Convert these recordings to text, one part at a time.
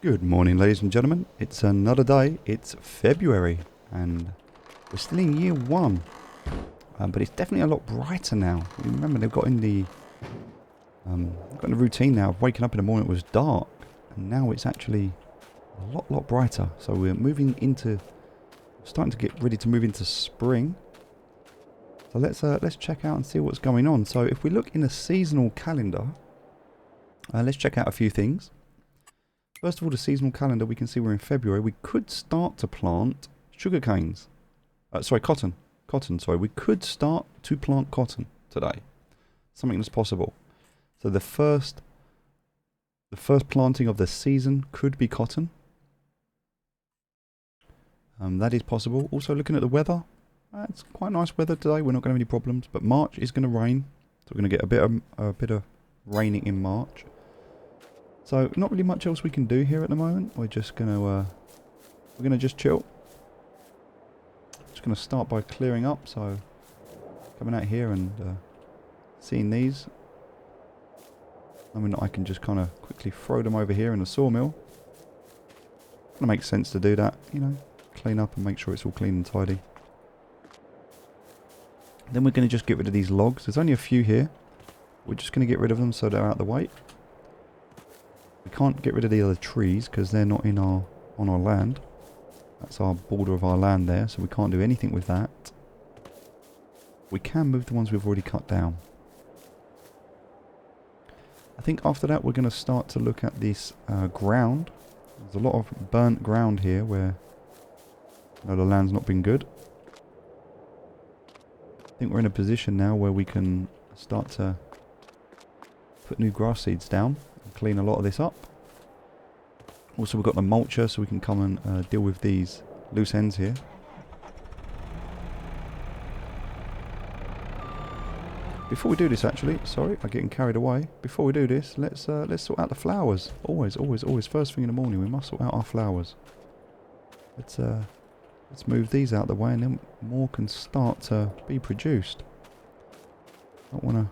Good morning, ladies and gentlemen. It's another day. It's February, and we're still in year one. But it's definitely a lot brighter now. You remember, they've got in the routine now of waking up in the morning. It was dark, and now it's actually a lot brighter. So we're starting to get ready to move into spring. So let's check out and see what's going on. So if we look in a seasonal calendar, let's check out a few things. First of all, the seasonal calendar, we can see we're in February. We could start to plant sugar canes. Cotton. Sorry. We could start to plant cotton today. Something that's possible. So the first planting of the season could be cotton. That is possible. Also, looking at the weather, it's quite nice weather today. We're not going to have any problems. But March is going to rain. So we're going to get a bit of raining in March. So not really much else we can do here at the moment. We're just gonna just chill. Just gonna start by clearing up. So coming out here and seeing these, I mean, I can just kind of quickly throw them over here in the sawmill. It makes sense to do that, you know, clean up and make sure it's all clean and tidy. Then we're gonna just get rid of these logs. There's only a few here. We're just gonna get rid of them so they're out of the way. We can't get rid of the other trees because they're not on our land. That's our border of our land there, so we can't do anything with that. We can move the ones we've already cut down. I think after that we're going to start to look at this ground. There's a lot of burnt ground here where the land's not been good. I think we're in a position now where we can start to put new grass seeds down. Clean a lot of this up. Also, we've got the mulcher, so we can come and deal with these loose ends here. Before we do this, actually, sorry, I'm getting carried away. Before we do this, let's sort out the flowers. Always, first thing in the morning, we must sort out our flowers. Let's move these out of the way, and then more can start to be produced. Don't want to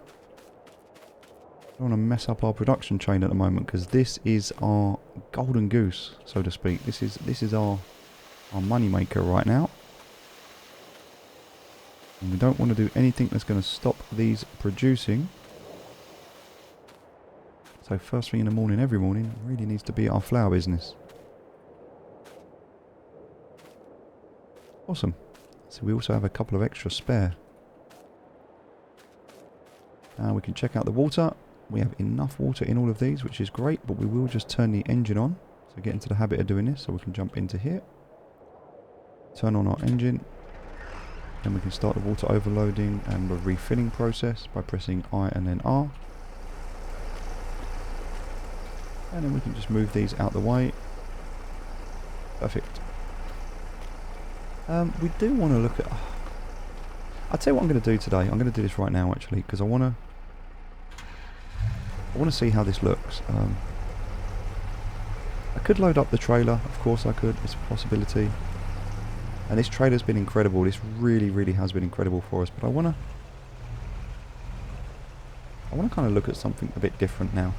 mess up our production chain at the moment, because this is our golden goose, so to speak. This is our money maker right now. And we don't want to do anything that's going to stop these producing. So first thing in the morning, every morning, really needs to be our flower business. Awesome. So we also have a couple of extra spare. Now we can check out the water. We have enough water in all of these, which is great, but we will just turn the engine on. So get into the habit of doing this, so we can jump into here. Turn on our engine. Then we can start the water overloading and the refilling process by pressing I and then R. And then we can just move these out the way. Perfect. We do want to look at... I'll tell you what I'm going to do today. I'm going to do this right now, actually, because I want to see how this looks. I could load up the trailer, of course I could, it's a possibility. And this trailer's been incredible, this really has been incredible for us, but I want to kind of look at something a bit different now.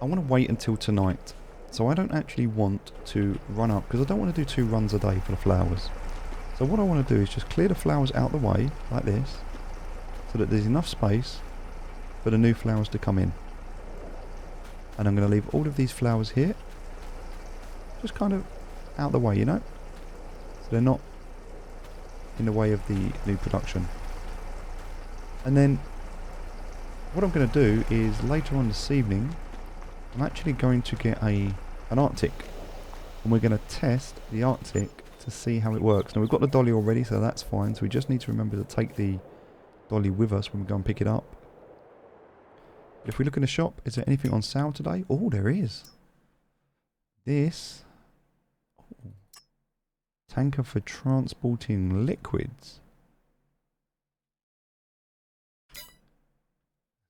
I want to wait until tonight, so I don't actually want to run up, because I don't want to do 2 runs a day for the flowers. So what I want to do is just clear the flowers out the way, like this, so that there's enough space for the new flowers to come in. And I'm going to leave all of these flowers here, just kind of out the way, you know, so they're not in the way of the new production. And then what I'm going to do is later on this evening, I'm actually going to get an artic, and we're going to test the artic to see how it works. Now we've got the dolly already, so that's fine, so we just need to remember to take the dolly with us when we go and pick it up. If we look in the shop, is there anything on sale today? Oh, there is. This tanker for transporting liquids.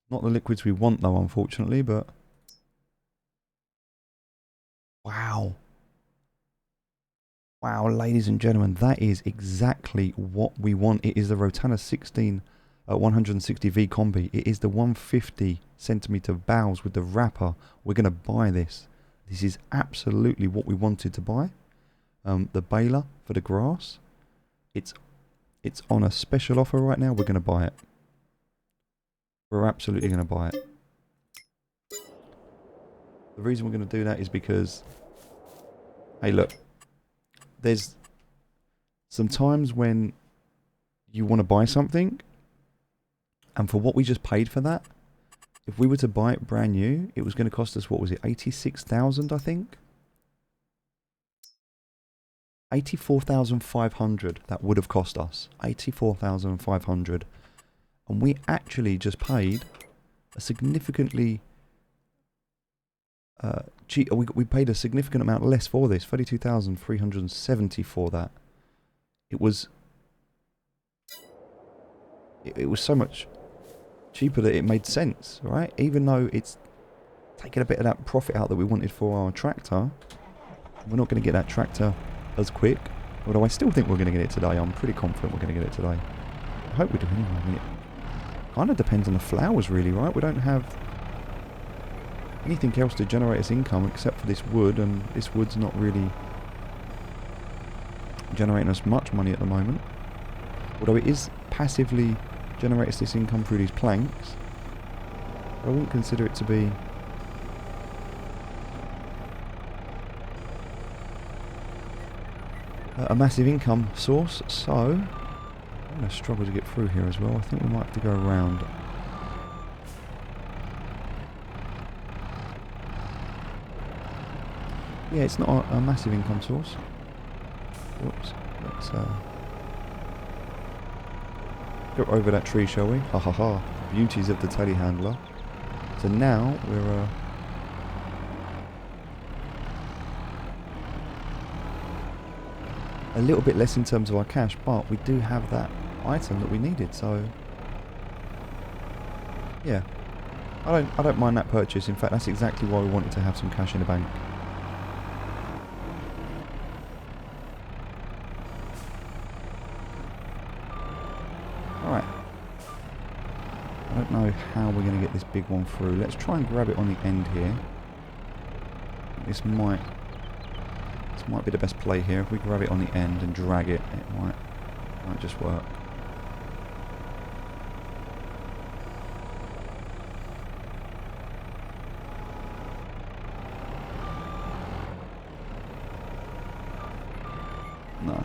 Not the liquids we want though, unfortunately, but wow. Wow, ladies and gentlemen, that is exactly what we want. It is the Rotana 16 160V combi. It is the 150 centimeter bows with the wrapper. We're going to buy this. This is absolutely what we wanted to buy. The baler for the grass. It's on a special offer right now. We're going to buy it. We're absolutely going to buy it. The reason we're going to do that is because, hey look, there's some times when you want to buy something, and for what we just paid for that, if we were to buy it brand new, it was going to cost us, what was it, 86,000 I think? 84,500 that would have cost us. 84,500. And we actually just paid a significantly cheap. We paid a significant amount less for this. 32,370 for that. It was so much cheaper that it made sense, right? Even though it's taking a bit of that profit out that we wanted for our tractor, we're not going to get that tractor as quick. Although I still think we're going to get it today. I'm pretty confident we're going to get it today. I hope we do anyway. I mean, it kind of depends on the flowers really, right? We don't have anything else to generate us income except for this wood, and this wood's not really generating us much money at the moment. Although it is passively generating us this income through these planks. I wouldn't consider it to be a massive income source, so I'm going to struggle to get through here as well. I think we might have to go around. Yeah, it's not a massive income source. Whoops. Let's go over that tree, shall we? Ha ha ha. Beauties of the telehandler. So now we're a little bit less in terms of our cash, but we do have that item that we needed, so yeah. I don't mind that purchase. In fact, that's exactly why we wanted to have some cash in the bank. Alright. I don't know how we're going to get this big one through. Let's try and grab it on the end here. This might be the best play here. If we grab it on the end and drag it, it might just work. No.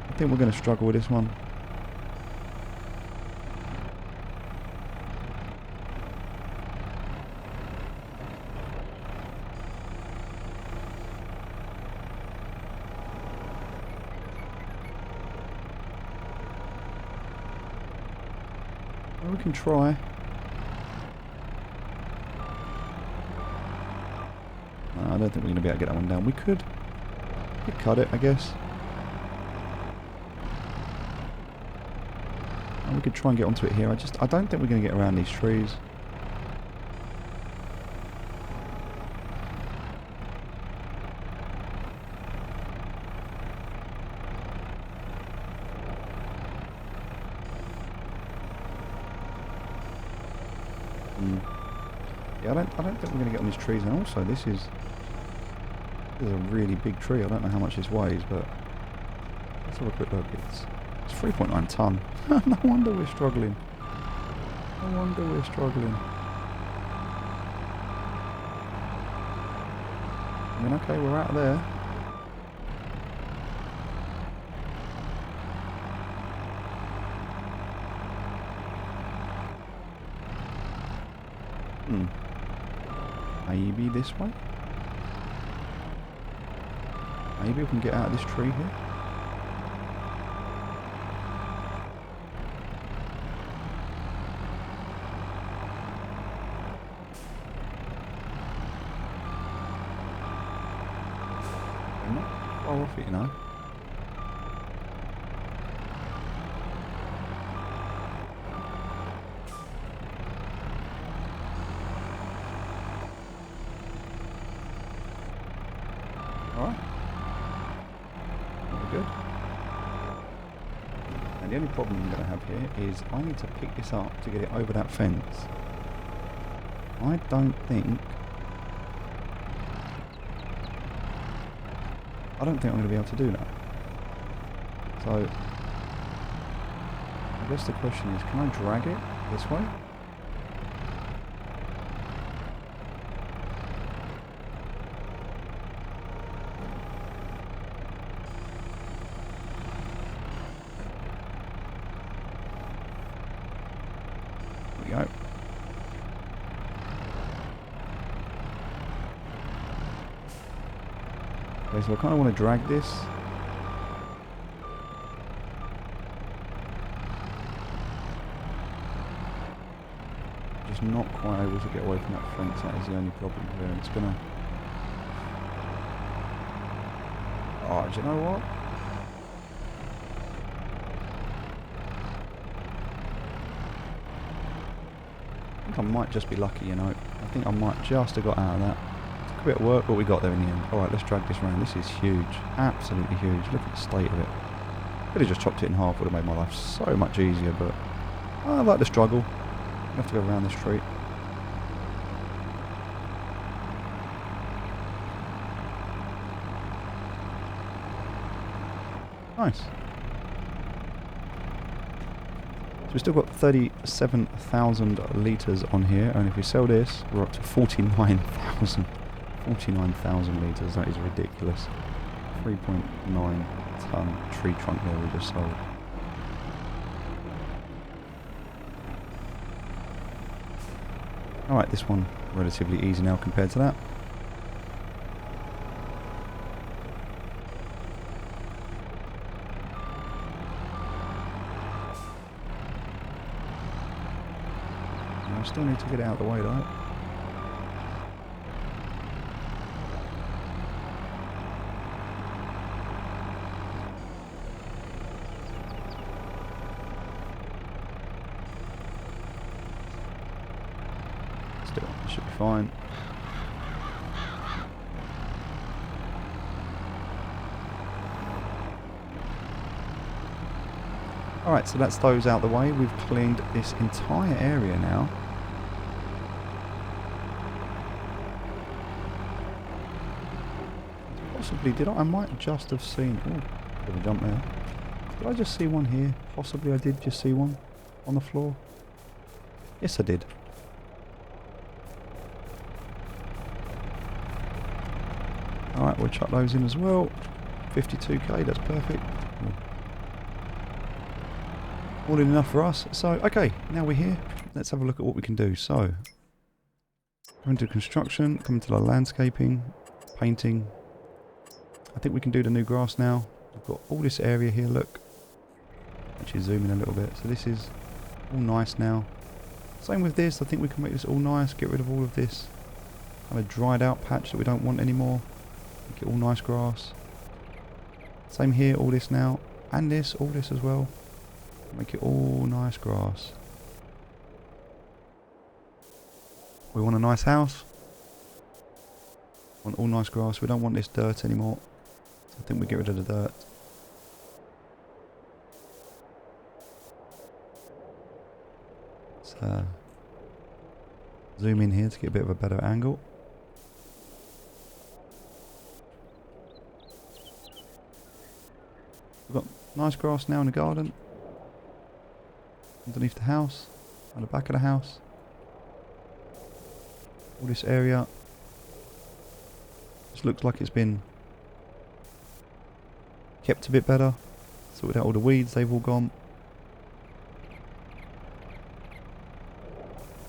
I think we're going to struggle with this one. We can try. No, I don't think we're going to be able to get that one down. We could cut it, I guess. And we could try and get onto it here. I don't think we're going to get around these trees. Yeah, I don't think we're going to get on these trees. And also, this is a really big tree. I don't know how much this weighs, but let's have a quick look. It's 3.9 ton. No wonder we're struggling. No wonder we're struggling. I mean, okay, we're out there. Maybe this way? Maybe we can get out of this tree here? We're not far off it, you know. Alright. Good. And the only problem I'm going to have here is I need to pick this up to get it over that fence. I don't think I'm going to be able to do that. So I guess the question is, can I drag it this way? There we go. Okay, so I kind of want to drag this. Just not quite able to get away from that fence. That is the only problem here. It's gonna. Oh, do you know what? I think I might just be lucky, you know. I think I might just have got out of that. Took a bit of work, but we got there in the end. Alright, let's drag this around. This is huge. Absolutely huge. Look at the state of it. Could have just chopped it in half, would have made my life so much easier, but I like the struggle. I have to go around this tree. Nice. So we've still got 37,000 litres on here, and if we sell this, we're up to 49,000. 49,000 litres, that is ridiculous. 3.9 tonne tree trunk there we just sold. Alright, this one relatively easy now compared to that. I still need to get it out of the way though. Still, it should be fine. Alright, so that's those out the way. We've cleaned this entire area now. Possibly, did I might just have seen... Oh, bit of a jump there. Did I just see one here? Possibly I did just see one on the floor. Yes, I did. Alright, we'll chuck those in as well. 52k, that's perfect. More than enough for us. So, okay, now we're here. Let's have a look at what we can do. So, come into construction, come into the landscaping, painting. I think we can do the new grass now. We've got all this area here, look. Actually zoom in a little bit. So this is all nice now. Same with this, I think we can make this all nice, get rid of all of this kind of dried out patch that we don't want anymore. Make it all nice grass. Same here, all this now. And this, all this as well. Make it all nice grass. We want a nice house. Want all nice grass. We don't want this dirt anymore. So I think we get rid of the dirt. Let's zoom in here to get a bit of a better angle. We've got nice grass now in the garden. Underneath the house, on the back of the house. All this area just looks like it's been kept a bit better. Sorted out all the weeds, they've all gone.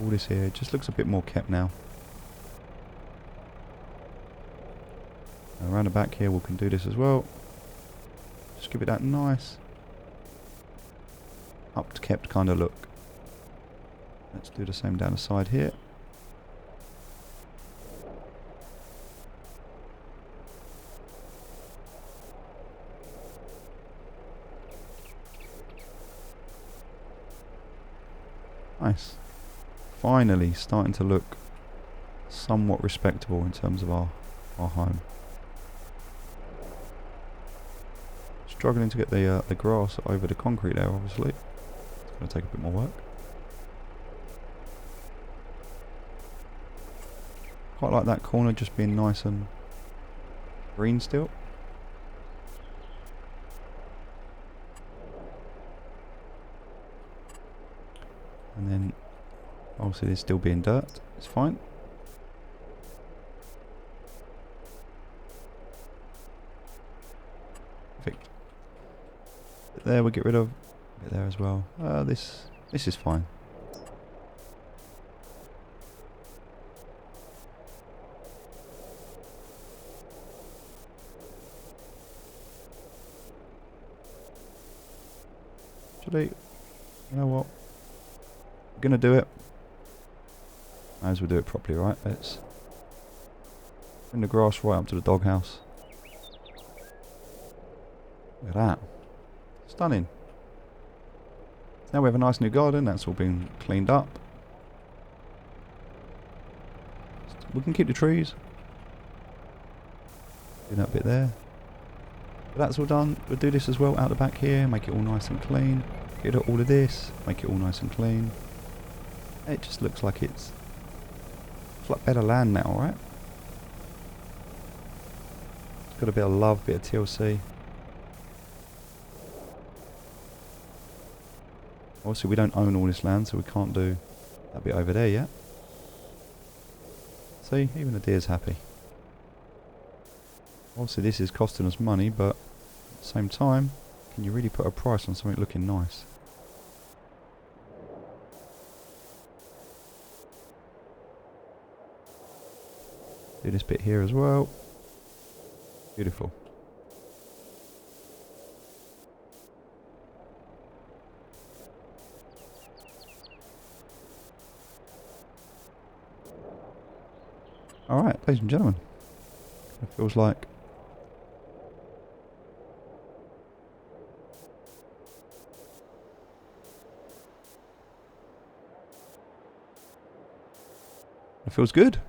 All this here just looks a bit more kept now. Around the back here we can do this as well. Just give it that nice up-kept kind of look. Let's do the same down the side here. Nice. Finally starting to look somewhat respectable in terms of our home. struggling to get the grass over the concrete there, obviously. It's going to take a bit more work. Quite like that corner just being nice and green still. And then obviously there's still being dirt. It's fine. Perfect. Bit there we'll get rid of. Bit there as well. This is fine. Actually, you know what? We're gonna do it. Might as well do it properly, right? Let's bring the grass right up to the doghouse. Look at that. Stunning. Now we have a nice new garden. That's all been cleaned up. We can keep the trees. Do that bit there. But that's all done. We'll do this as well out the back here. Make it all nice and clean. Get rid of all of this. Make it all nice and clean. It just looks like it's like better land now, right? It's got a bit of love, a bit of TLC. Obviously we don't own all this land, so we can't do that bit over there yet. See, even the deer's happy. Obviously this is costing us money, but at the same time, can you really put a price on something looking nice? Do this bit here as well. Beautiful. Alright, ladies and gentlemen. It feels like it feels good.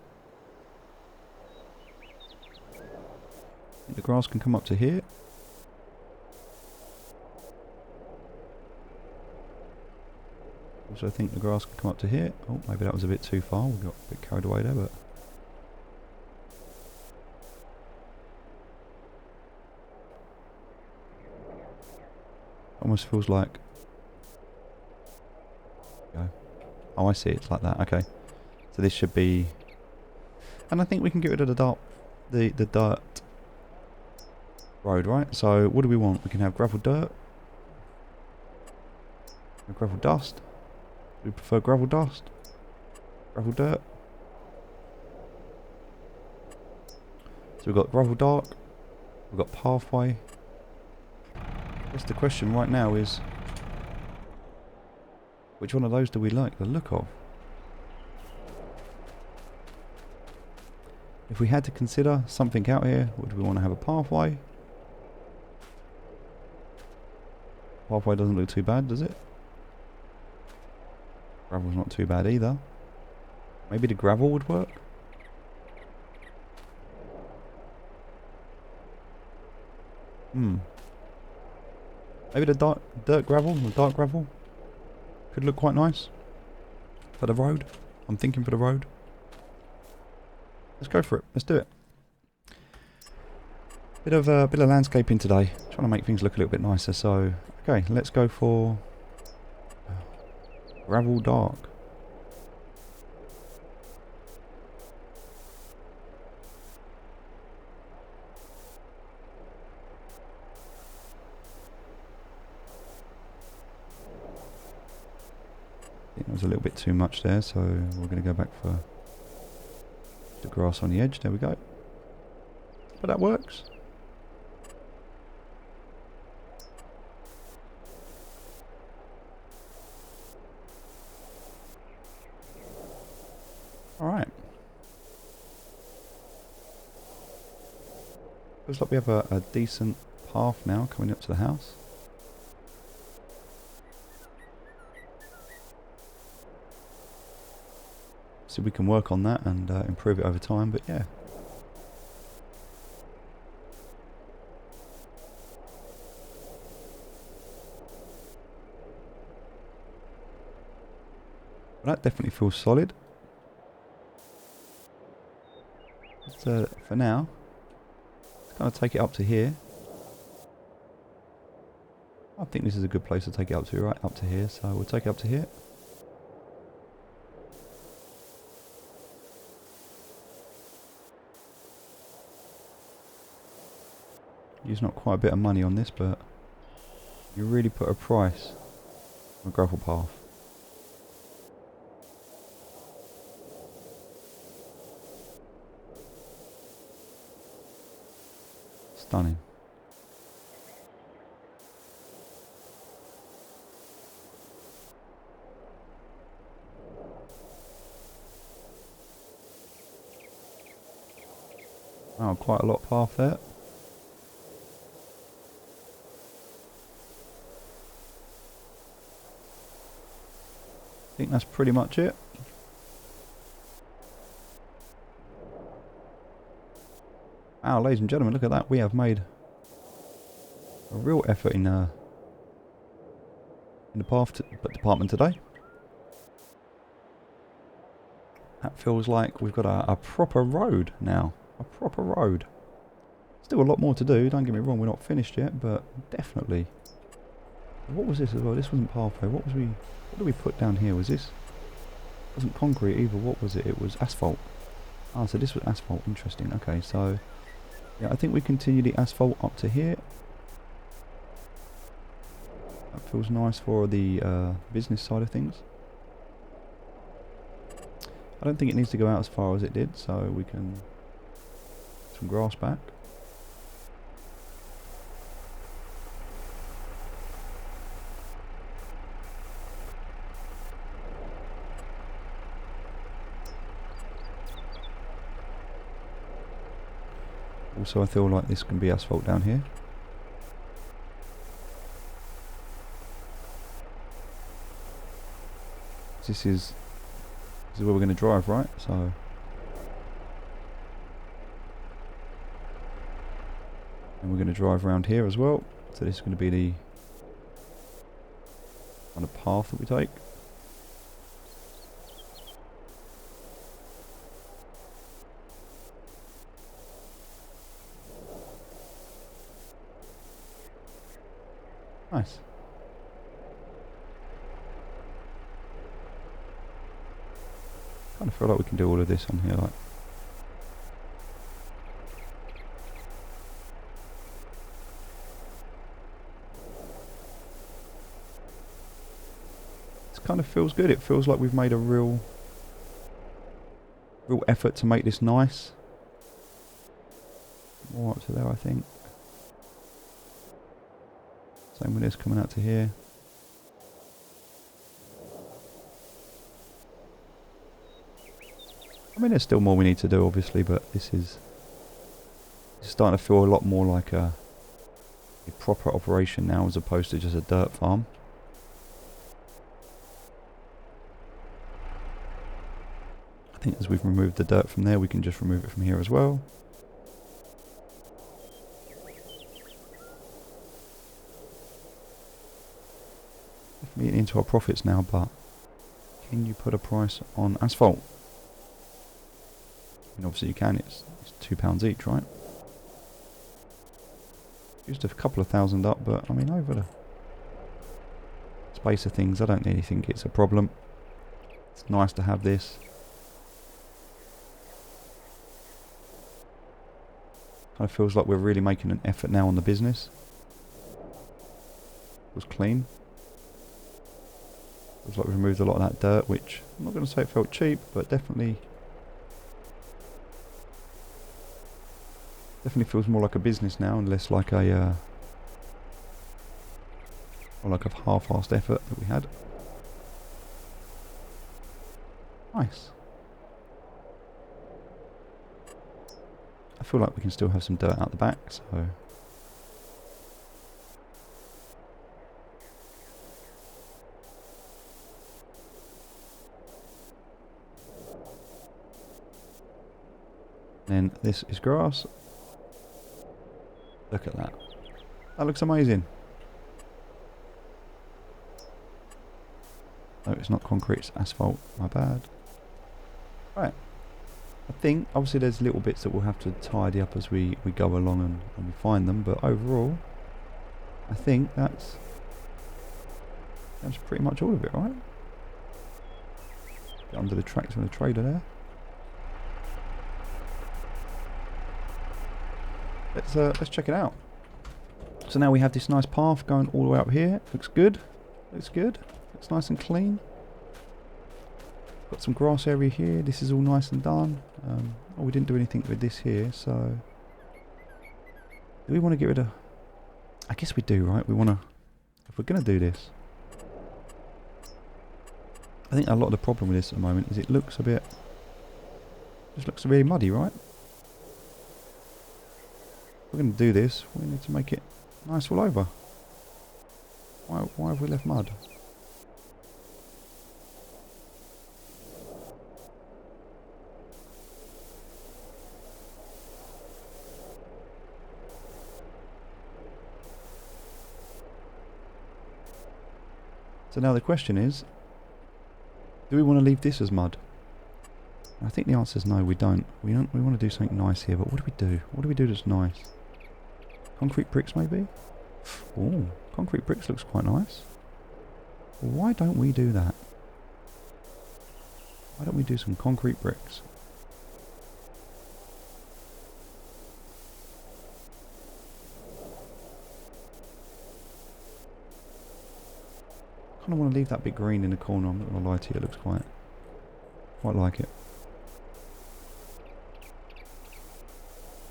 The grass can come up to here. Also I think the grass can come up to here. Oh, maybe that was a bit too far. We got a bit carried away there, but almost feels like oh, I see, it's like that. Okay, so this should be, and I think we can get rid of the dirt road, right? So what do we want? We can have gravel dirt, gravel dust. We prefer gravel dust, gravel dirt. So we've got gravel dark, we've got pathway. I guess the question right now is, which one of those do we like the look of? If we had to consider something out here, would we want to have a pathway? Pathway doesn't look too bad, does it? Gravel's not too bad either. Maybe the gravel would work? Maybe the dirt gravel, the dark gravel could look quite nice for the road. I'm thinking for the road. Let's go for it. Let's do it. Bit of landscaping today. Trying to make things look a little bit nicer. So, okay, let's go for gravel dark. I think there was a little bit too much there, so we're going to go back for the grass on the edge. There we go. But that works. Alright. Looks like we have a decent path now coming up to the house. So we can work on that and improve it over time, but yeah. That definitely feels solid. So for now, let's kind of take it up to here. I think this is a good place to take it up to, right up to here. So we'll take it up to here. Use not quite a bit of money on this, but you really put a price on a gravel path. Stunning. Oh, quite a lot of path there. I think that's pretty much it. Wow, ladies and gentlemen, look at that. We have made a real effort in the path department today. That feels like we've got a proper road now. A proper road. Still a lot more to do, don't get me wrong, we're not finished yet, but definitely. What was this as well? This wasn't pathway. What did we put down here? Was this? It wasn't concrete either. What was it? It was asphalt. Ah, so this was asphalt. Interesting. Okay, so yeah, I think we continue the asphalt up to here. That feels nice for the business side of things. I don't think it needs to go out as far as it did, so we can get some grass back. Also, I feel like this can be asphalt down here. This is where we're going to drive, right? So and we're going to drive around here as well. So this is going to be the kind of path that we take. Nice. Kind of feel like we can do all of this on here, like. This kind of feels good. It feels like we've made a real effort to make this nice. More up to there, I think. Same with this coming out to here. I mean, there's still more we need to do, obviously, but this is starting to feel a lot more like a proper operation now, as opposed to just a dirt farm. I think as we've removed the dirt from there, we can just remove it from here as well. Definitely getting into our profits now, but can you put a price on asphalt? And obviously you can, it's £2 each, right? Just a couple of thousand up, but I mean, over the space of things, I don't really think it's a problem. It's nice to have this. Kind of feels like we're really making an effort now on the business. It was clean. Feels like we removed a lot of that dirt, which I'm not going to say it felt cheap, but definitely feels more like a business now and less like a or like a half-assed effort that we had. Nice. I feel like we can still have some dirt out the back, so then this is grass. Look at that. That looks amazing. No, it's not concrete, it's asphalt. My bad. Right. I think, obviously there's little bits that we'll have to tidy up as we go along and we find them, but overall, I think that's pretty much all of it, right? Get under the tractor and the trailer there. Let's check it out. So now we have this nice path going all the way up here. Looks good. Looks good. Looks nice and clean. Got some grass area here. This is all nice and done. Oh, we didn't do anything with this here, so... Do we want to get rid of... I guess we do, right? We want to... If we're going to do this... I think a lot of the problem with this at the moment is it looks a bit... Just looks really muddy, right? If we're going to do this, we need to make it nice all over. Why have we left mud? So now the question is, do we want to leave this as mud? I think the answer is no, we don't. We want to do something nice here, but what do we do? What do we do that's nice? Concrete bricks maybe? Oh, concrete bricks looks quite nice. Well, why don't we do that? Why don't we do some concrete bricks? I kind of want to leave that bit green in the corner. I'm not going to lie to you, it looks quite like it.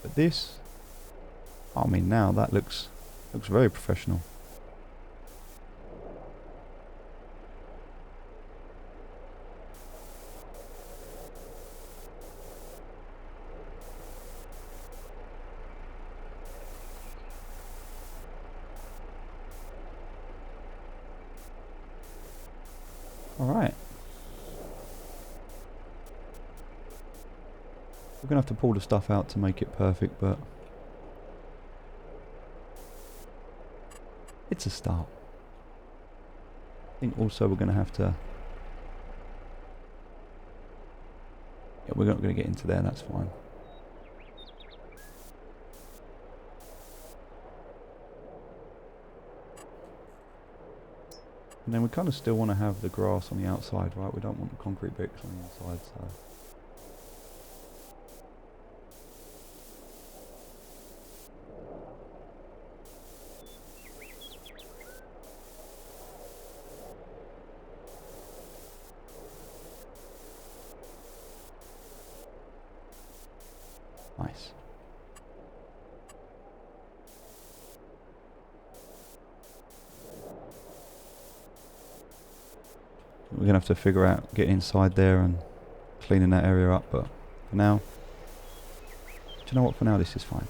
But this, I mean, now that looks very professional. Alright. We're going to have to pull the stuff out to make it perfect, but it's a start. I think also we're going to have to... Yeah, we're not going to get into there, that's fine. And then we kind of still want to have the grass on the outside, right? We don't want the concrete bricks on the inside, so... Nice. We're going to have to figure out getting inside there and cleaning that area up, but for now, do you know what, for now this is fine.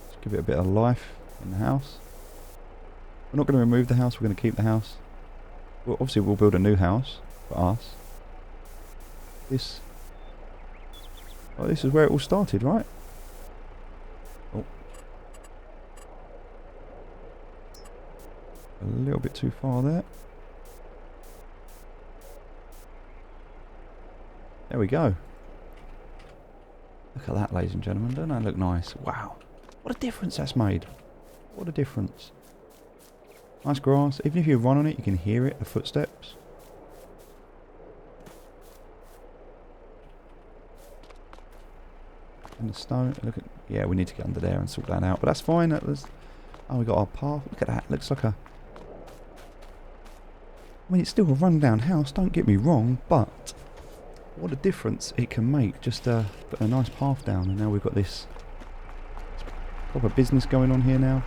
Just give it a bit of life in the house. We're not going to remove the house, we're going to keep the house. Well, obviously we'll build a new house for us. This is where it all started, right? Oh. A little bit too far there. There we go. Look at that, ladies and gentlemen. Don't that look nice? Wow. What a difference that's made. What a difference. Nice grass. Even if you run on it, you can hear it, the footsteps. And the stone. Look at... Yeah, we need to get under there and sort that out. But that's fine. That was... Oh, we got our path. Look at that. Looks like a... I mean, it's still a run-down house, don't get me wrong, but... What a difference it can make. Just put a nice path down, and now we've got this... proper business going on here now.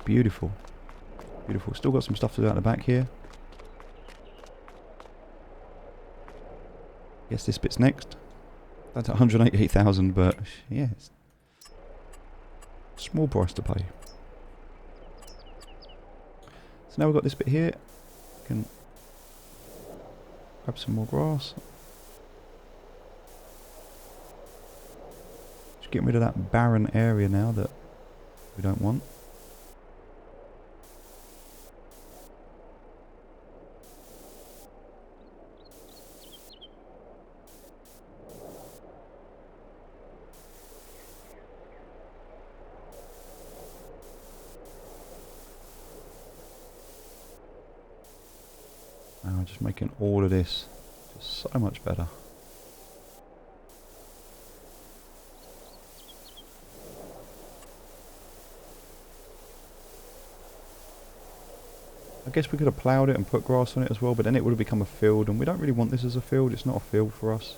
Beautiful. Beautiful. Still got some stuff to do at the back here. Guess this bit's next. That's 188,000, but yeah, it's small price to pay. So now we've got this bit here. We can grab some more grass. Just getting rid of that barren area now that we don't want. Now just making all of this just so much better. I guess we could have ploughed it and put grass on it as well, but then it would have become a field, and we don't really want this as a field. It's not a field for us.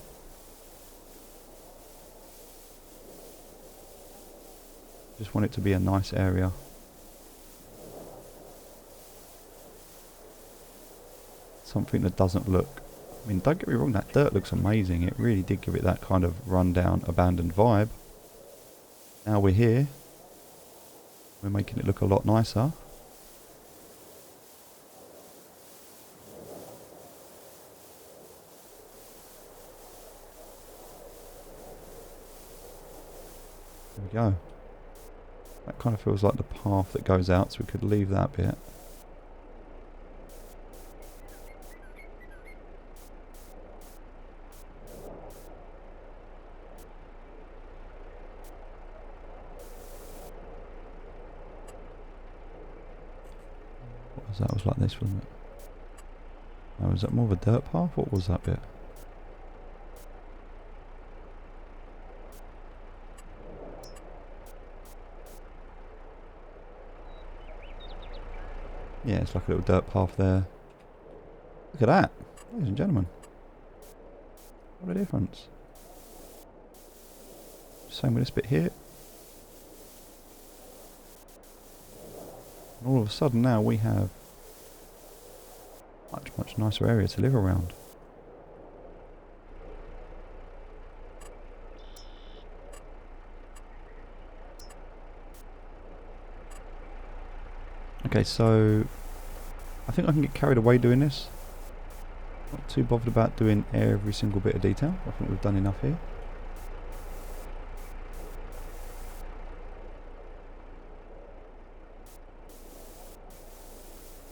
Just want it to be a nice area. Something that doesn't look... I mean, don't get me wrong, that dirt looks amazing. It really did give it that kind of run-down, abandoned vibe. Now we're here. We're making it look a lot nicer. There we go. That kind of feels like the path that goes out, so we could leave that bit. That was like this, wasn't it? Oh, was that more of a dirt path? What was that bit? Yeah, it's like a little dirt path there. Look at that, ladies and gentlemen. What a difference. Same with this bit here. And all of a sudden now we have much nicer area to live around. Okay, so I think I can get carried away doing this. Not too bothered about doing every single bit of detail. I think we've done enough here.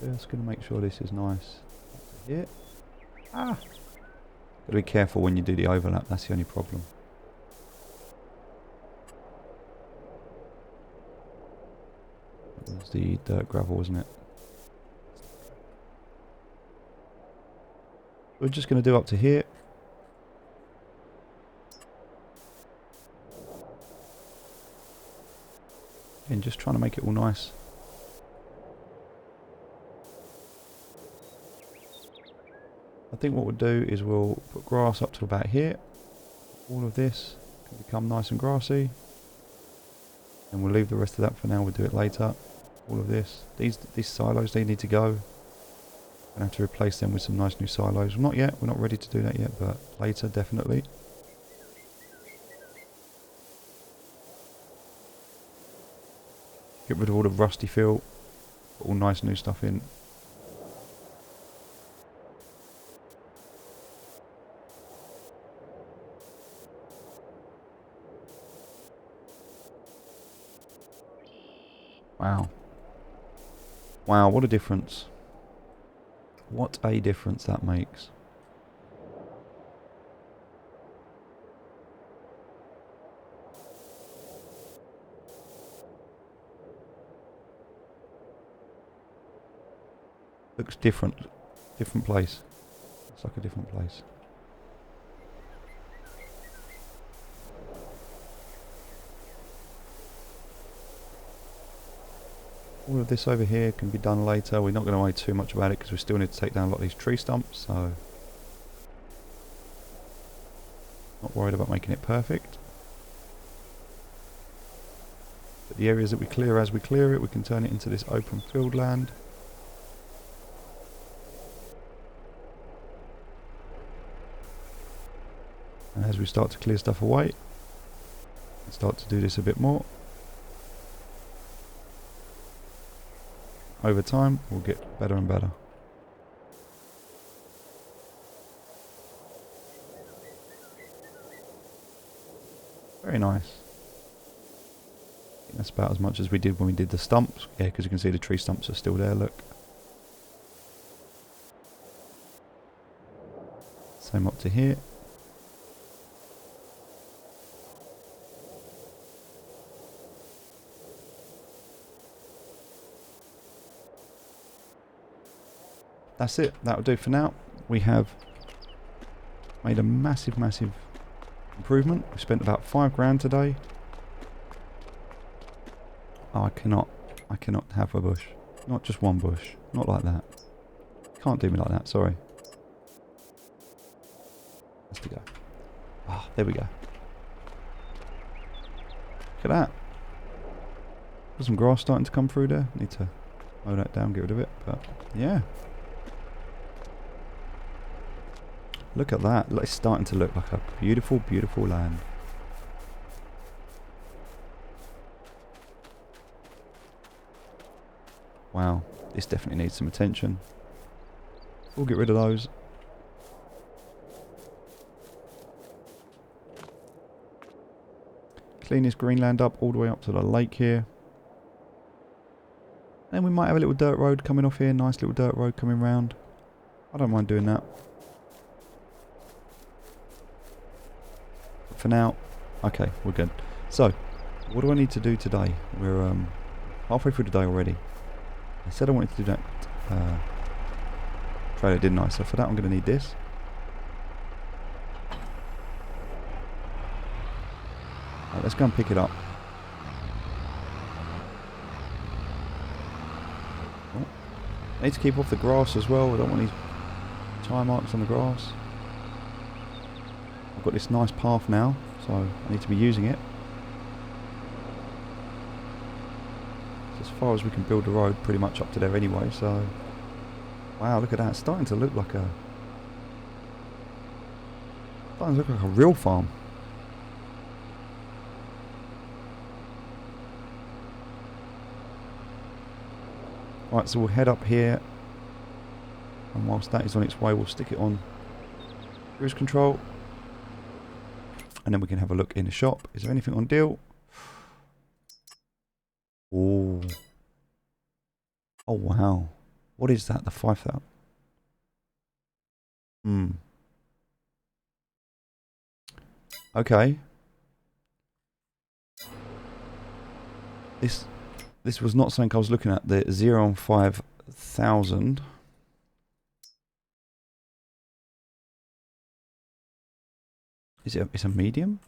Just going to make sure this is nice. Here. Ah! Got to be careful when you do the overlap, that's the only problem. That was the dirt gravel, wasn't it? We're just going to do up to here. And just trying to make it all nice. I think what we'll do is we'll put grass up to about here. All of this can become nice and grassy. And we'll leave the rest of that for now, we'll do it later. All of this. These silos, they need to go. I'm going to have to replace them with some nice new silos. Not yet, we're not ready to do that yet, but later, definitely. Get rid of all the rusty fill. Put all nice new stuff in. Wow. Wow, what a difference. What a difference that makes. Looks different. Different place. Looks like a different place. All of this over here can be done later. We're not going to worry too much about it because we still need to take down a lot of these tree stumps, so not worried about making it perfect. But the areas that we clear as we clear it, we can turn it into this open field land. And as we start to clear stuff away, and start to do this a bit more, over time will get better and better. Very nice. I think that's about as much as we did when we did the stumps. Yeah, because you can see the tree stumps are still there, look. Same up to here. That's it. That'll do for now. We have made a massive improvement. We spent about £5 today. Oh, I cannot have a bush. Not just one bush. Not like that. Can't do me like that, sorry. Has to go. Ah, there we go. Look at that. There's some grass starting to come through there. Need to mow that down, get rid of it. But yeah. Look at that. It's starting to look like a beautiful, beautiful land. Wow. This definitely needs some attention. We'll get rid of those. Clean this greenland up all the way up to the lake here. Then we might have a little dirt road coming off here. Nice little dirt road coming round. I don't mind doing that. But for now, okay, we're good. So, what do I need to do today? We're halfway through the day already. I said I wanted to do that trailer, didn't I? So for that I'm going to need this. Right, let's go and pick it up. Oh. I need to keep off the grass as well. I don't want these tire marks on the grass. I've got this nice path now, so I need to be using it. As far as we can build the road, pretty much up to there anyway, so... Wow, look at that. It's starting to look like a real farm. Right, so we'll head up here, and whilst that is on its way, we'll stick it on cruise control, and then we can have a look in the shop. Is there anything on deal? Oh. Oh wow. What is that? The 5,000? Okay. This was not something I was looking at. The 0 on 5,000. It's a medium?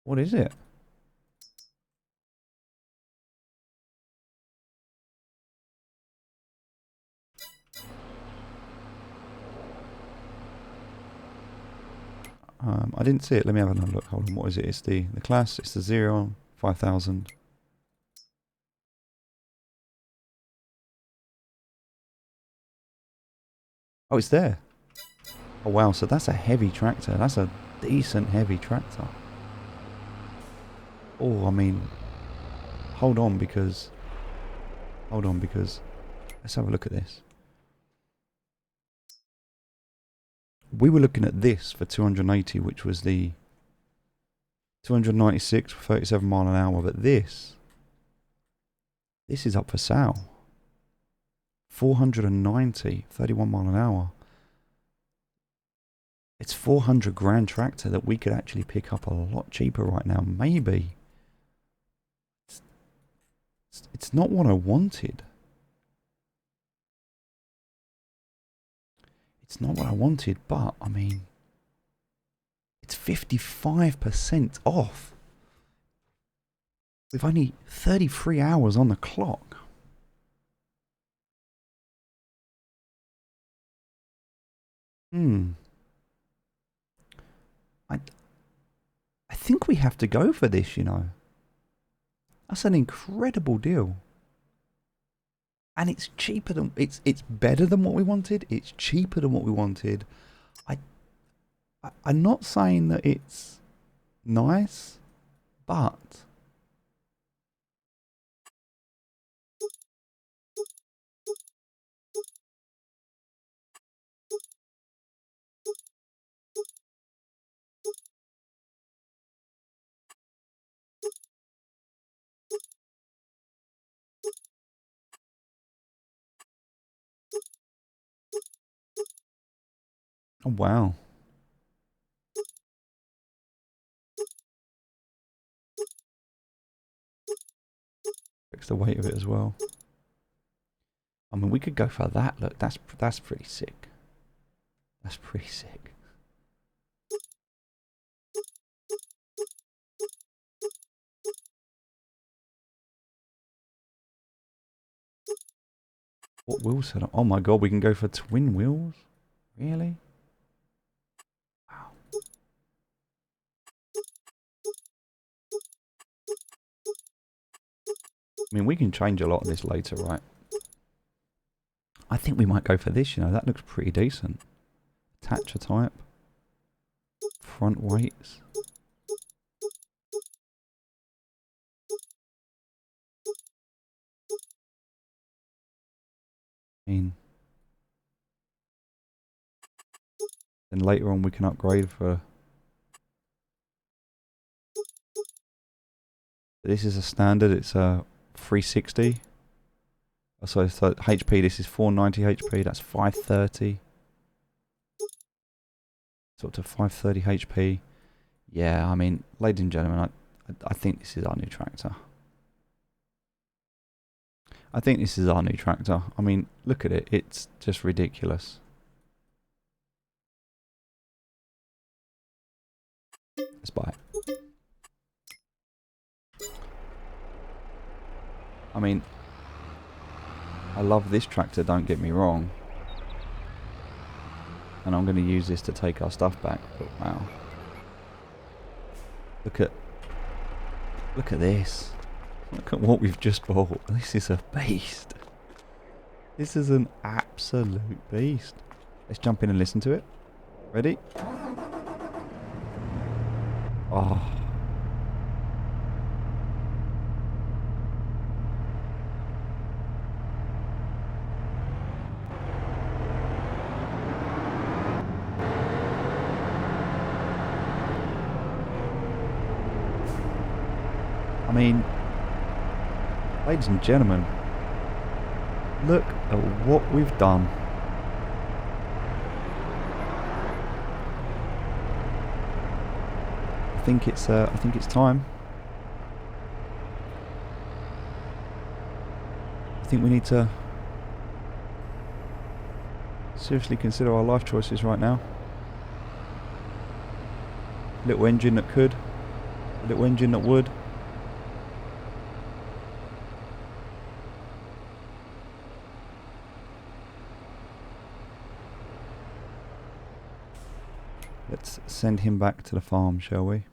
What is it? I didn't see it. Let me have another look. Hold on. What is it? It's the class. It's the 0 on 5,000. Oh, it's there. Oh wow. So that's a heavy tractor. That's a decent heavy tractor. Oh, I mean, hold on because let's have a look at this. We were looking at this for 280, which was the 296 for 37 mile an hour, but this is up for sale. 490, 31 mile an hour. It's 400 grand tractor that we could actually pick up a lot cheaper right now. Maybe. It's not what I wanted. It's not what I wanted, but, I mean, it's 55% off. With only 33 hours on the clock. I think we have to go for this, you know. That's an incredible deal. And it's cheaper than... It's better than what we wanted. It's cheaper than what we wanted. I'm not saying that it's nice, but oh wow. Fix the weight of it as well. I mean, we could go for that. Look, that's pretty sick. That's pretty sick. What wheel setup? Oh my god, we can go for twin wheels? Really? Wow. I mean, we can change a lot of this later, right? I think we might go for this, you know. That looks pretty decent. Attacher type. Front weights. I mean, then later on we can upgrade for... This is a standard, it's a 360. So HP, this is 490 HP, that's 530. So up to 530 HP. Yeah, I mean, ladies and gentlemen, I think this is our new tractor. I think this is our new tractor. I mean, look at it, it's just ridiculous. Let's buy it. I mean, I love this tractor, don't get me wrong. And I'm going to use this to take our stuff back, but wow. Look at this. Look at what we've just bought. This is a beast. This is an absolute beast. Let's jump in and listen to it. Ready? Oh. I mean, ladies and gentlemen, look at what we've done. I think it's time. I think we need to seriously consider our life choices right now. Little engine that could, little engine that would. Let's send him back to the farm, shall we?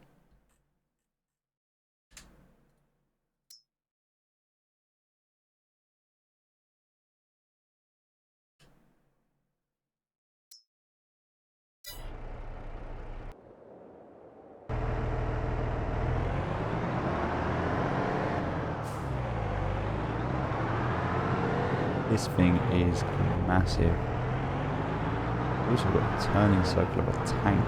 This thing is massive. We've also got a turning circle of a tank.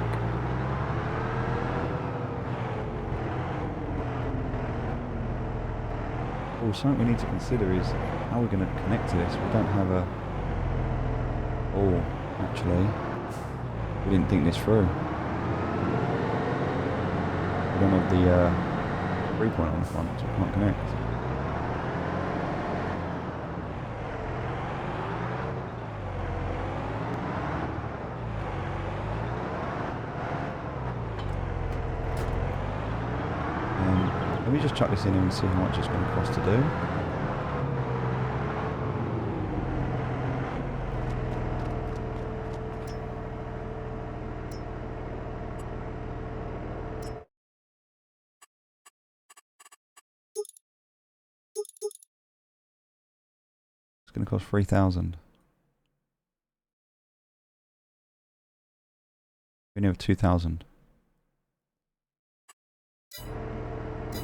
Oh, something we need to consider is how we're going to connect to this. We don't have a... Oh, actually, we didn't think this through. We don't have the 3-point on the front, so we can't connect. Let me just chuck this in and see how much it's going to cost to do. It's going to cost 3,000. We only have 2,000.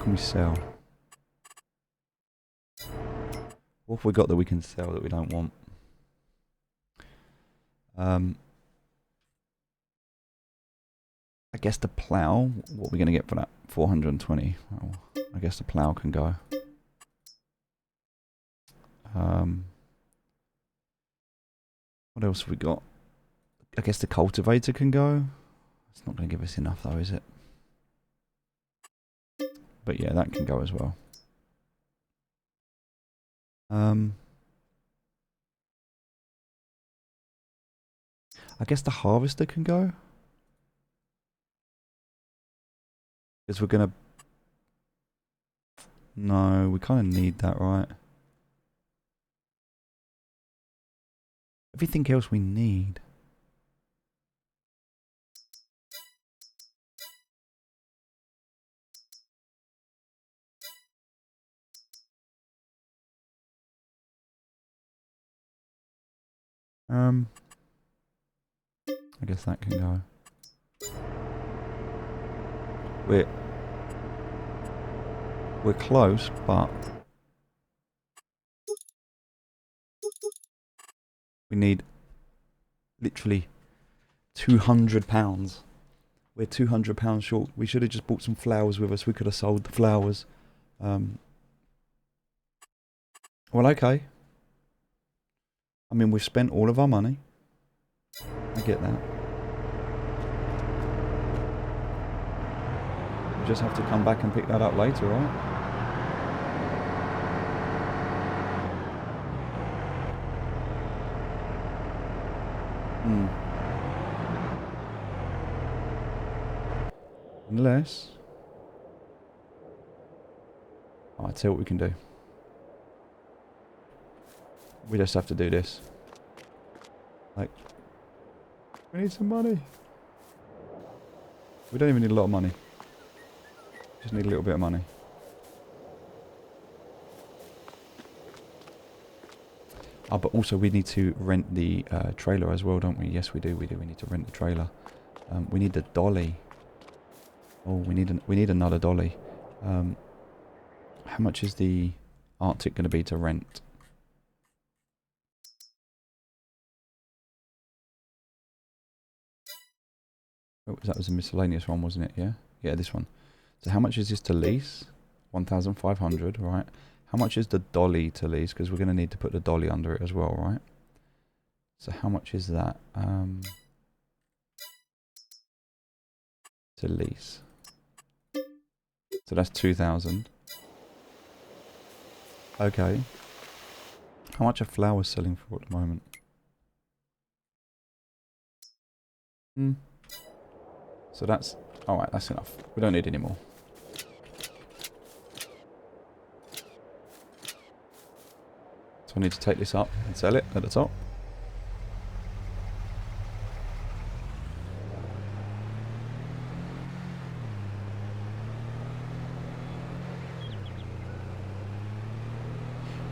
can we sell? What have we got that we can sell that we don't want? I guess the plough, what are we going to get for that? 420. Well, I guess the plough can go. What else have we got? I guess the cultivator can go. It's not going to give us enough though, is it? But yeah, that can go as well. I guess the harvester can go. Because we're going to... No, we kind of need that, right? Everything else we need. I guess that can go. We're close, but we need literally £200. We're £200 short. We should have just bought some flowers with us. We could have sold the flowers. Well, okay. I mean, we've spent all of our money. I get that. We just have to come back and pick that up later, right? Unless... Oh, I'll tell you what we can do. We just have to do this. Like... We need some money. We don't even need a lot of money. Just need a little bit of money. Oh, but also we need to rent the trailer as well, don't we? Yes, we do. We need to rent the trailer. We need the dolly. Oh, we need another dolly. How much is the Arctic going to be to rent? Oh, that was a miscellaneous one, wasn't it? Yeah? Yeah, this one. So how much is this to lease? 1,500, right? How much is the dolly to lease? Because we're going to need to put the dolly under it as well, right? So how much is that? To lease. So that's 2,000. Okay. How much are flowers selling for at the moment? So that's... Alright, that's enough. We don't need any more. So I need to take this up and sell it at the top.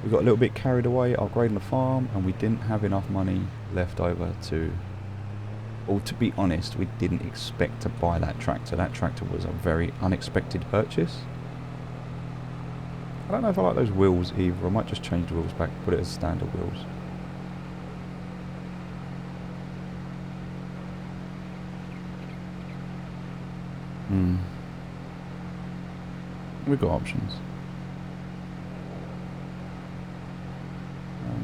We got a little bit carried away upgrading the farm, and we didn't have enough money left over to... Well, to be honest, we didn't expect to buy that tractor. That tractor was a very unexpected purchase. I don't know if I like those wheels either. I might just change the wheels back, put it as standard wheels. We've got options.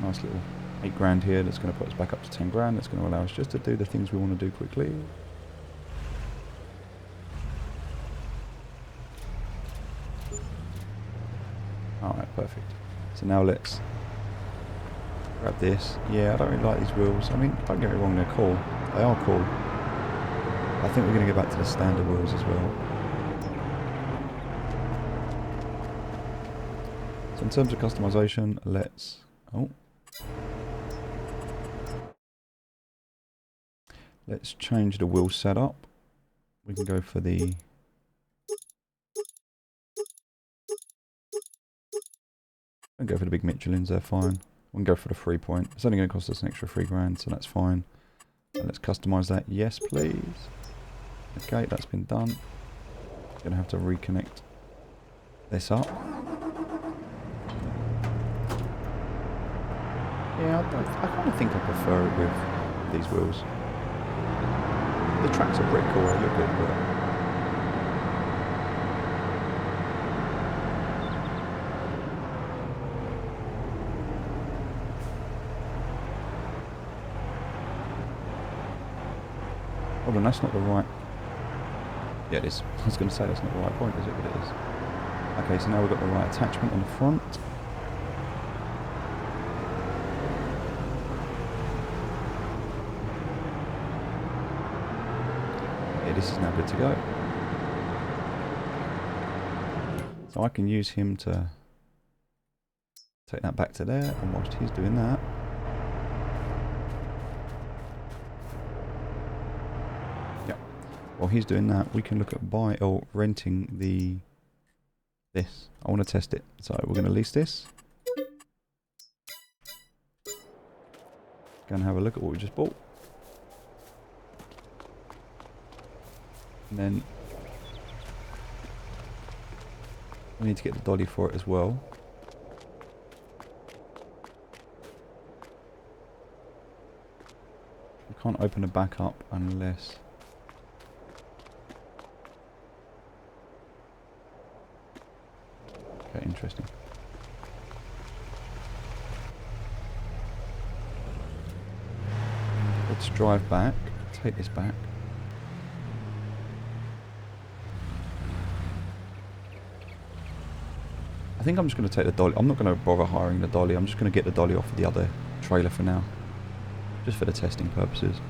Nice little 8 grand here. That's going to put us back up to 10 grand. That's going to allow us just to do the things we want to do quickly. Alright, perfect. So now let's grab this. Yeah, I don't really like these wheels. I mean, don't get me wrong, they're cool. They are cool. I think we're going to go back to the standard wheels as well. So in terms of customization, let's... Oh. Let's change the wheel setup. We can go for the... And go for the big Michelins, they're fine. We can go for the 3-point. It's only going to cost us an extra 3 grand, so that's fine. And let's customize that. Yes, please. Okay, that's been done. Gonna have to reconnect this up. Yeah, I kind of think I prefer it with these wheels. The tracks are pretty cool, they look good, but... Hold on, that's not the right... Yeah, it is. I was going to say that's not the right point, is it? But it is. Okay, so now we've got the right attachment on the front. Yeah, this is now good to go. So I can use him to take that back to there, and whilst he's doing that, while he's doing that, we can look at buy or renting this. I want to test it, so we're going to lease this. Go and have a look at what we just bought. And then we need to get the dolly for it as well. We can't open the back up unless... Okay, interesting. Let's drive back, take this back. I think I'm just going to take the dolly. I'm not going to bother hiring the dolly. I'm just going to get the dolly off of the other trailer for now. Just for the testing purposes.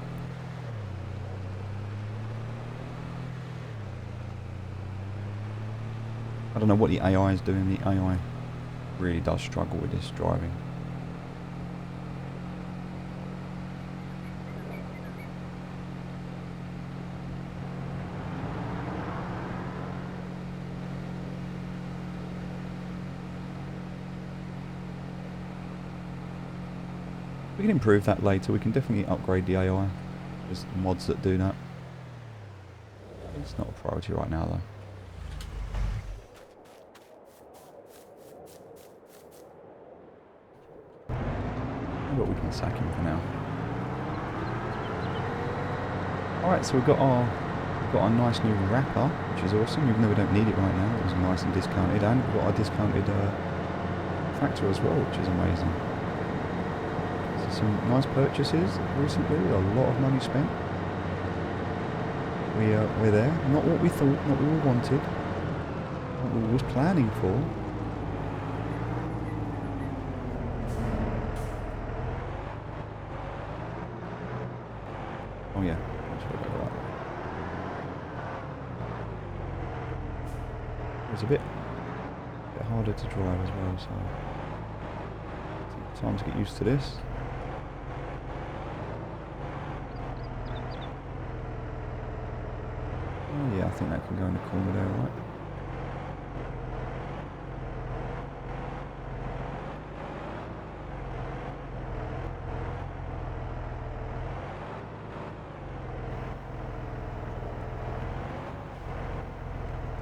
I don't know what the AI is doing. The AI really does struggle with this driving. We can improve that later. We can definitely upgrade the AI. There's mods that do that. It's not a priority right now though. But we can sack him for now. Alright, so we've got our nice new wrapper, which is awesome, even though we don't need it right now. It was nice and discounted, and we've got our discounted tractor as well, which is amazing. So some nice purchases recently, a lot of money spent. We're there. Not what we thought, not what we wanted, what we was planning for. Oh yeah, I should have got that. It's a bit harder to drive as well, so time to get used to this. Oh yeah, I think that can go in the corner there, right?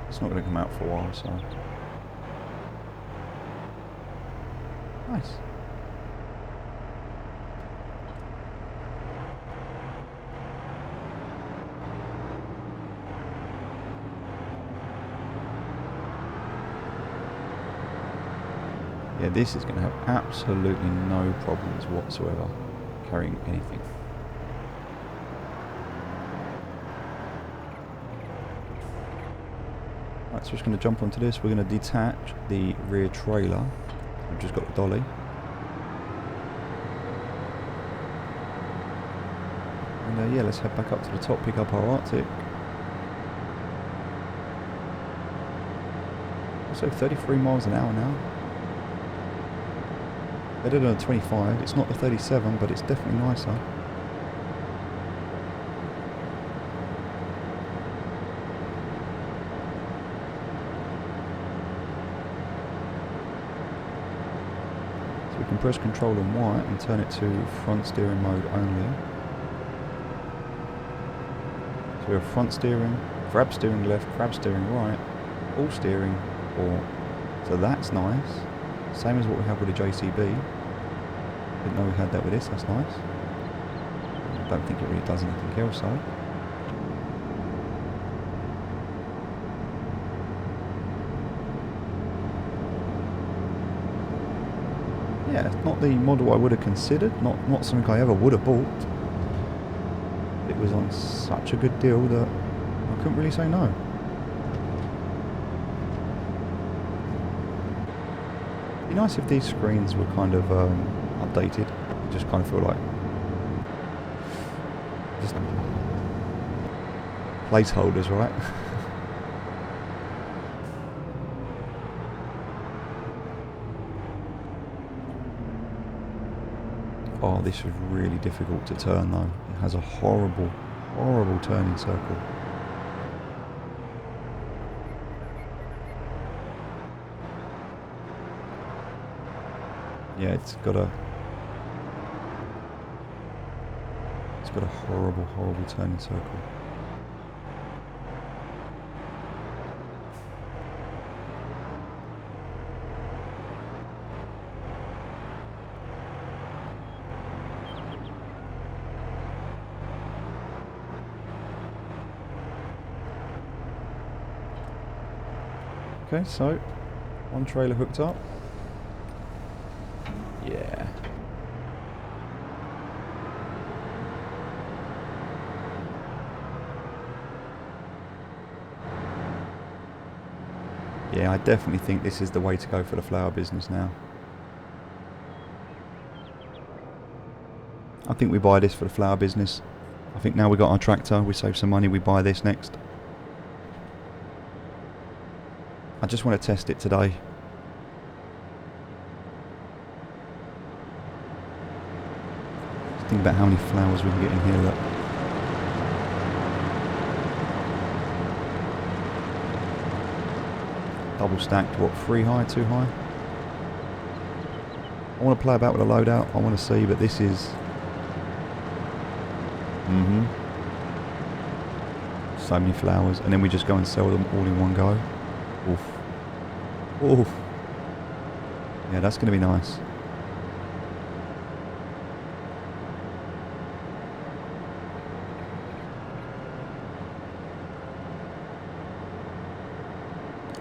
It's not going to come out for a while, so... Nice. Yeah, this is going to have absolutely no problems whatsoever carrying anything. Right, so we're just going to jump onto this. We're going to detach the rear trailer. We've just got the dolly. And yeah, let's head back up to the top, pick up our Arctic. So 33 miles an hour now. Better than a 25. It's not the 37, but it's definitely nicer. So we can press Control and Y and turn it to front steering mode only. So we have front steering, grab steering left, grab steering right, all steering, or So that's nice. Same as what we have with the JCB. Didn't know we had that with this, that's nice. Don't think it really does anything else though. Yeah, it's not the model I would have considered, not something I ever would have bought. It was on such a good deal that I couldn't really say no. It'd be nice if these screens were kind of updated. I just kind of feel like just placeholders, right? Oh, this is really difficult to turn though. It has a horrible, horrible turning circle. Yeah, it's got a horrible, horrible turning circle. Okay, so one trailer hooked up. Yeah. Yeah, I definitely think this is the way to go for the flower business now. I think we buy this for the flower business. I think now we got our tractor, we save some money, we buy this next. I just want to test it today. Just think about how many flowers we can get in here. Look. Double stacked, what, 3 high, 2 high? I want to play about with a loadout, I want to see, but this is... So many flowers, and then we just go and sell them all in one go. Oof. Oof. Yeah, that's going to be nice.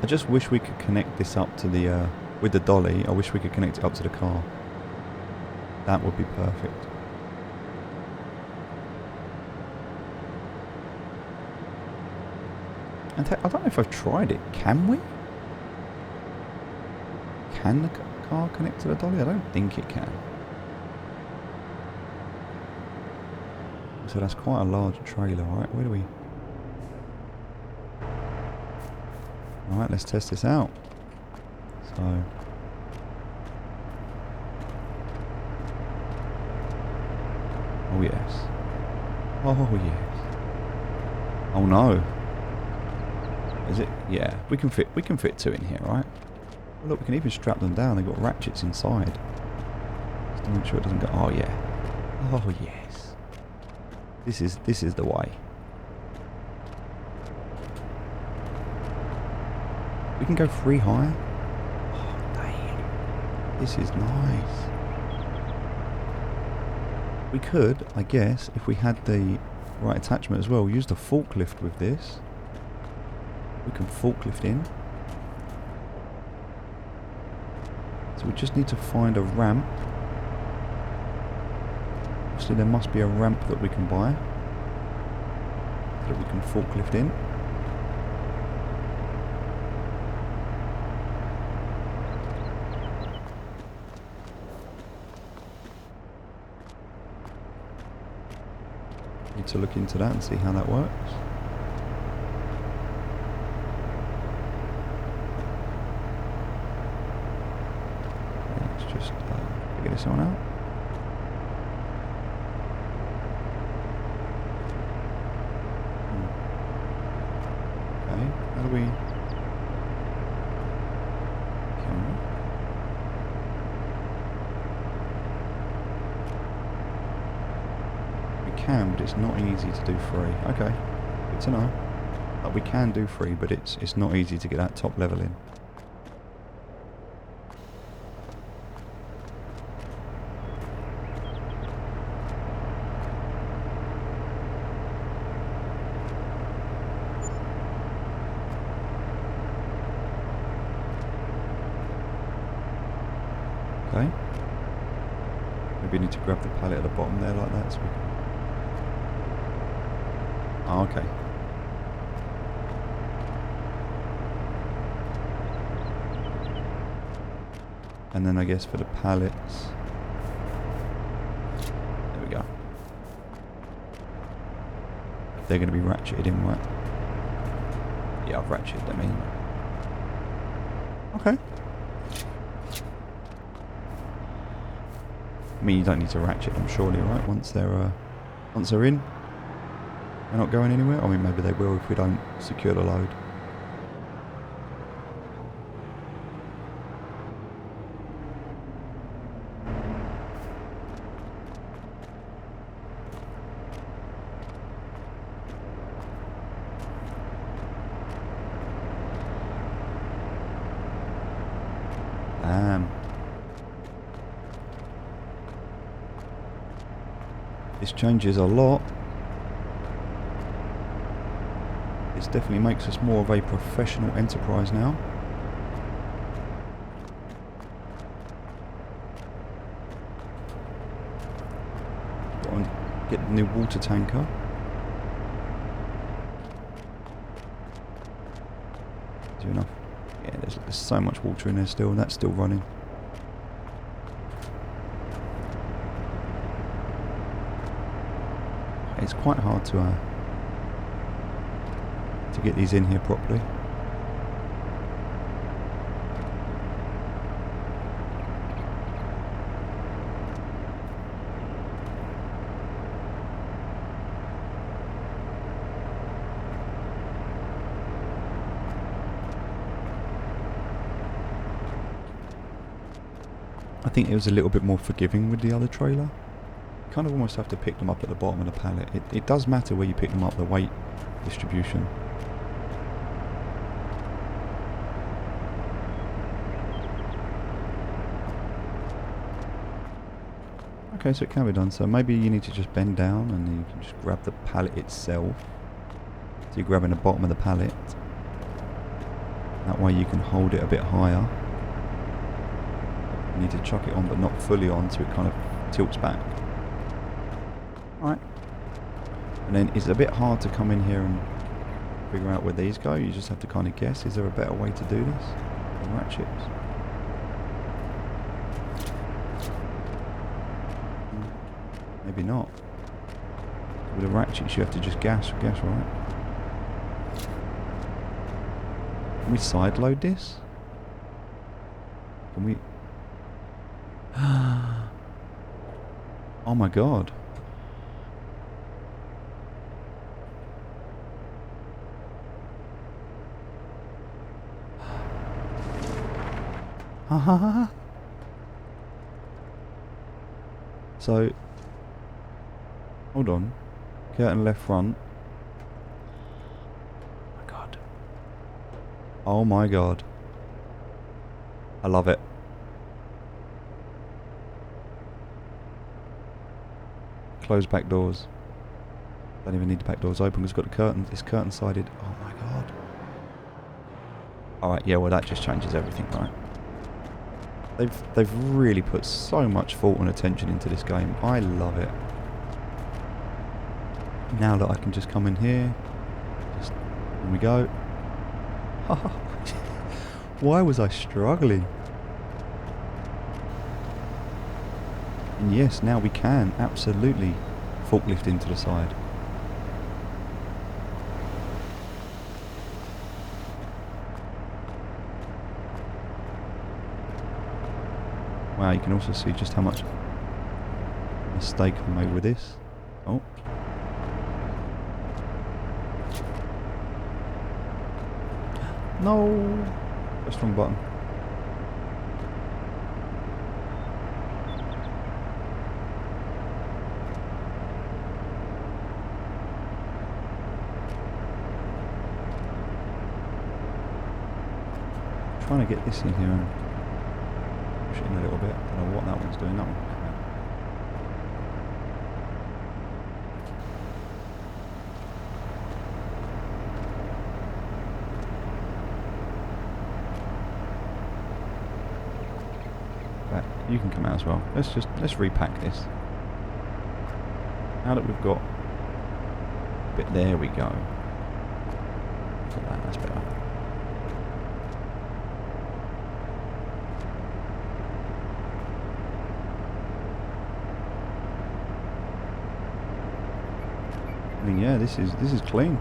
I just wish we could connect this up to the, with the dolly, I wish we could connect it up to the car. That would be perfect. And I don't know if I've tried it. Can we? Can the car connect to the dolly? I don't think it can. So that's quite a large trailer, right? Where do we... Alright, let's test this out. So... Oh yes. Oh yes. Oh no. Is it? Yeah, we can fit 2 in here, right? Oh, look, we can even strap them down. They've got ratchets inside. Just to make sure it doesn't go. Oh yeah. Oh yes. This is the way. We can go 3 high. Oh dang. This is nice. We could, I guess, if we had the right attachment as well, use the forklift with this. We can forklift in. So we just need to find a ramp. Obviously there must be a ramp that we can buy. So that we can forklift in. Need to look into that and see how that works. Figure this one out. Okay, how do we... Camera. We can, but it's not easy to do 3. Okay, good to know. But we can do 3, but it's not easy to get that top level in. Maybe I need to grab the pallet at the bottom there like that so we can... Oh, okay. And then I guess for the pallets... There we go. They're going to be ratcheted in, right? Yeah, I've ratcheted them in. Okay. I mean, you don't need to ratchet them, surely, right? Once they're in, they're not going anywhere. I mean, maybe they will if we don't secure the load. Damn. This changes a lot. This definitely makes us more of a professional enterprise now. Got to get the new water tanker. Do enough. Yeah, there's so much water in there still, and that's still running. It's quite hard to get these in here properly. I think it was a little bit more forgiving with the other trailer. You kind of almost have to pick them up at the bottom of the pallet. It does matter where you pick them up, the weight distribution. Okay, so it can be done. So maybe you need to just bend down and you can just grab the pallet itself. So you're grabbing the bottom of the pallet. That way you can hold it a bit higher. You need to chuck it on, but not fully on, so it kind of tilts back. Alright. And then it's a bit hard to come in here and figure out where these go. You just have to kind of guess. Is there a better way to do this? The ratchets. Maybe not. With the ratchets you have to just guess, right? Can we side load this? Can we... Oh my god. So, hold on. Curtain left front. Oh my god. Oh my god. I love it. Close back doors. Don't even need the back doors open because it's got the curtains. It's curtain sided. Oh my god. Alright, yeah, well that just changes everything, right? They've really put so much thought and attention into this game. I love it. Now that I can just come in here. Just, in we go. Why was I struggling? And yes, now we can absolutely forklift into the side. Wow, you can also see just how much mistake I made with this. Oh. No! Press the wrong button. Trying to get this in here and push it in a little bit. I don't know what that one's doing. That one. Back. You can come out as well. Let's repack this. Now that we've got a bit, there we go. Look at that, that's better. I mean, yeah, this is clean.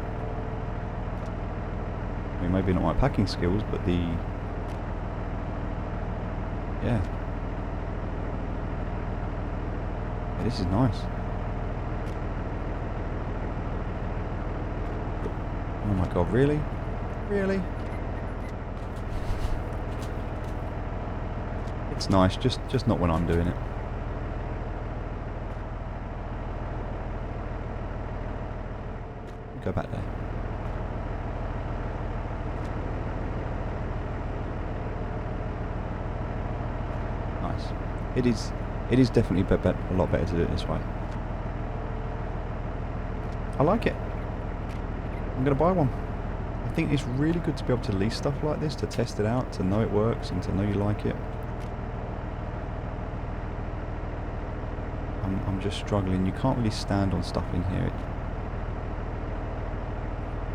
I mean, maybe not my packing skills, but the yeah, this is nice. Oh my god, really? Really? It's nice, just not when I'm doing it. Go back there. Nice. It is definitely a lot better to do it this way. I like it. I'm going to buy one. I think it's really good to be able to lease stuff like this, to test it out, to know it works and to know you like it. I'm just struggling. You can't really stand on stuff in here. It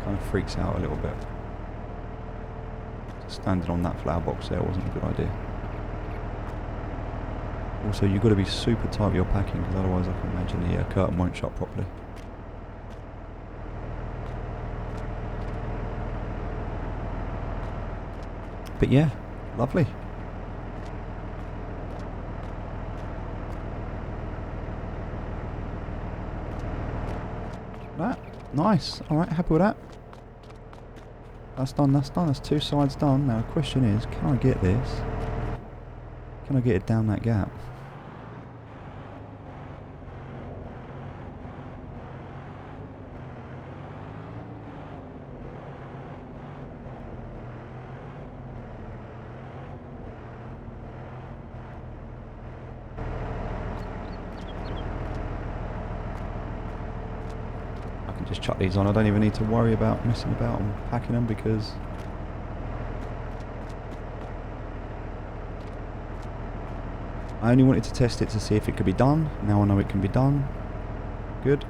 kind of freaks out a little bit. Standing on that flower box there wasn't a good idea. Also, you've got to be super tight with your packing, because otherwise I can imagine the curtain won't shut properly. But yeah, lovely. That, nice. Alright, happy with that. That's done, that's two sides done. Now the question is, can I get this? Can I get it down that gap? Just chuck these on. I don't even need to worry about messing about and packing them, because I only wanted to test it to see if it could be done. Now I know it can be done. Good.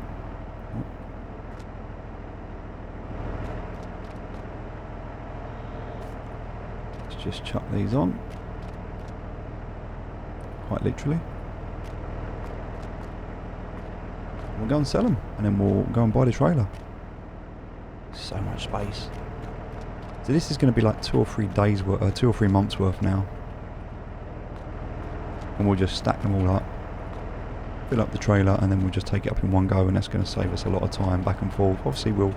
Let's just chuck these on. Quite literally. We'll go and sell them, and then we'll go and buy the trailer. So much space. So this is going to be like 2 or 3 days worth, 2 or 3 months worth now. And we'll just stack them all up, fill up the trailer, and then we'll just take it up in one go, and that's going to save us a lot of time back and forth. Obviously we'll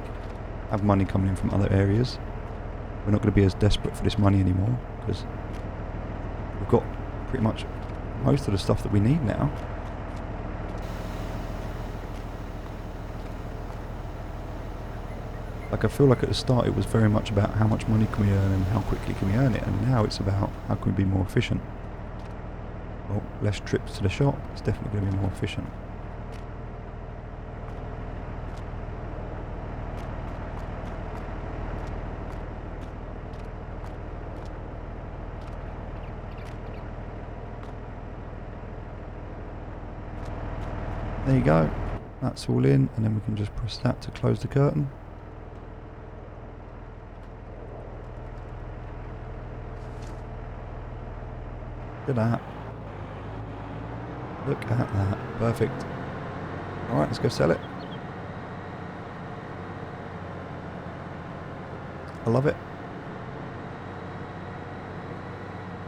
have money coming in from other areas. We're not going to be as desperate for this money anymore, because we've got pretty much most of the stuff that we need now. Like, I feel like at the start it was very much about how much money can we earn and how quickly can we earn it, and now it's about how can we be more efficient. Well, less trips to the shop, it's definitely going to be more efficient. There you go, that's all in, and then we can just press that to close the curtain. Look at that. Look at that. Perfect. Alright, let's go sell it. I love it.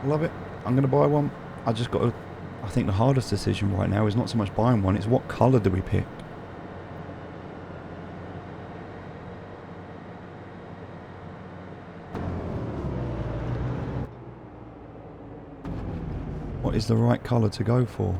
I love it. I'm going to buy one. I just got to... I think the hardest decision right now is not so much buying one, it's what colour do we pick. What is the right colour to go for?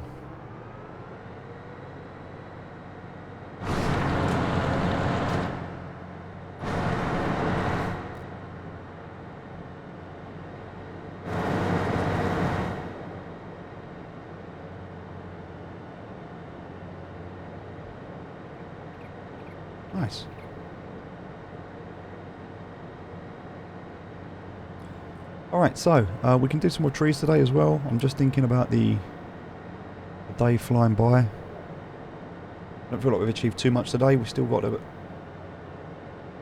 Nice. Alright, so we can do some more trees today as well. I'm just thinking about the day flying by. I don't feel like we've achieved too much today. We've still got a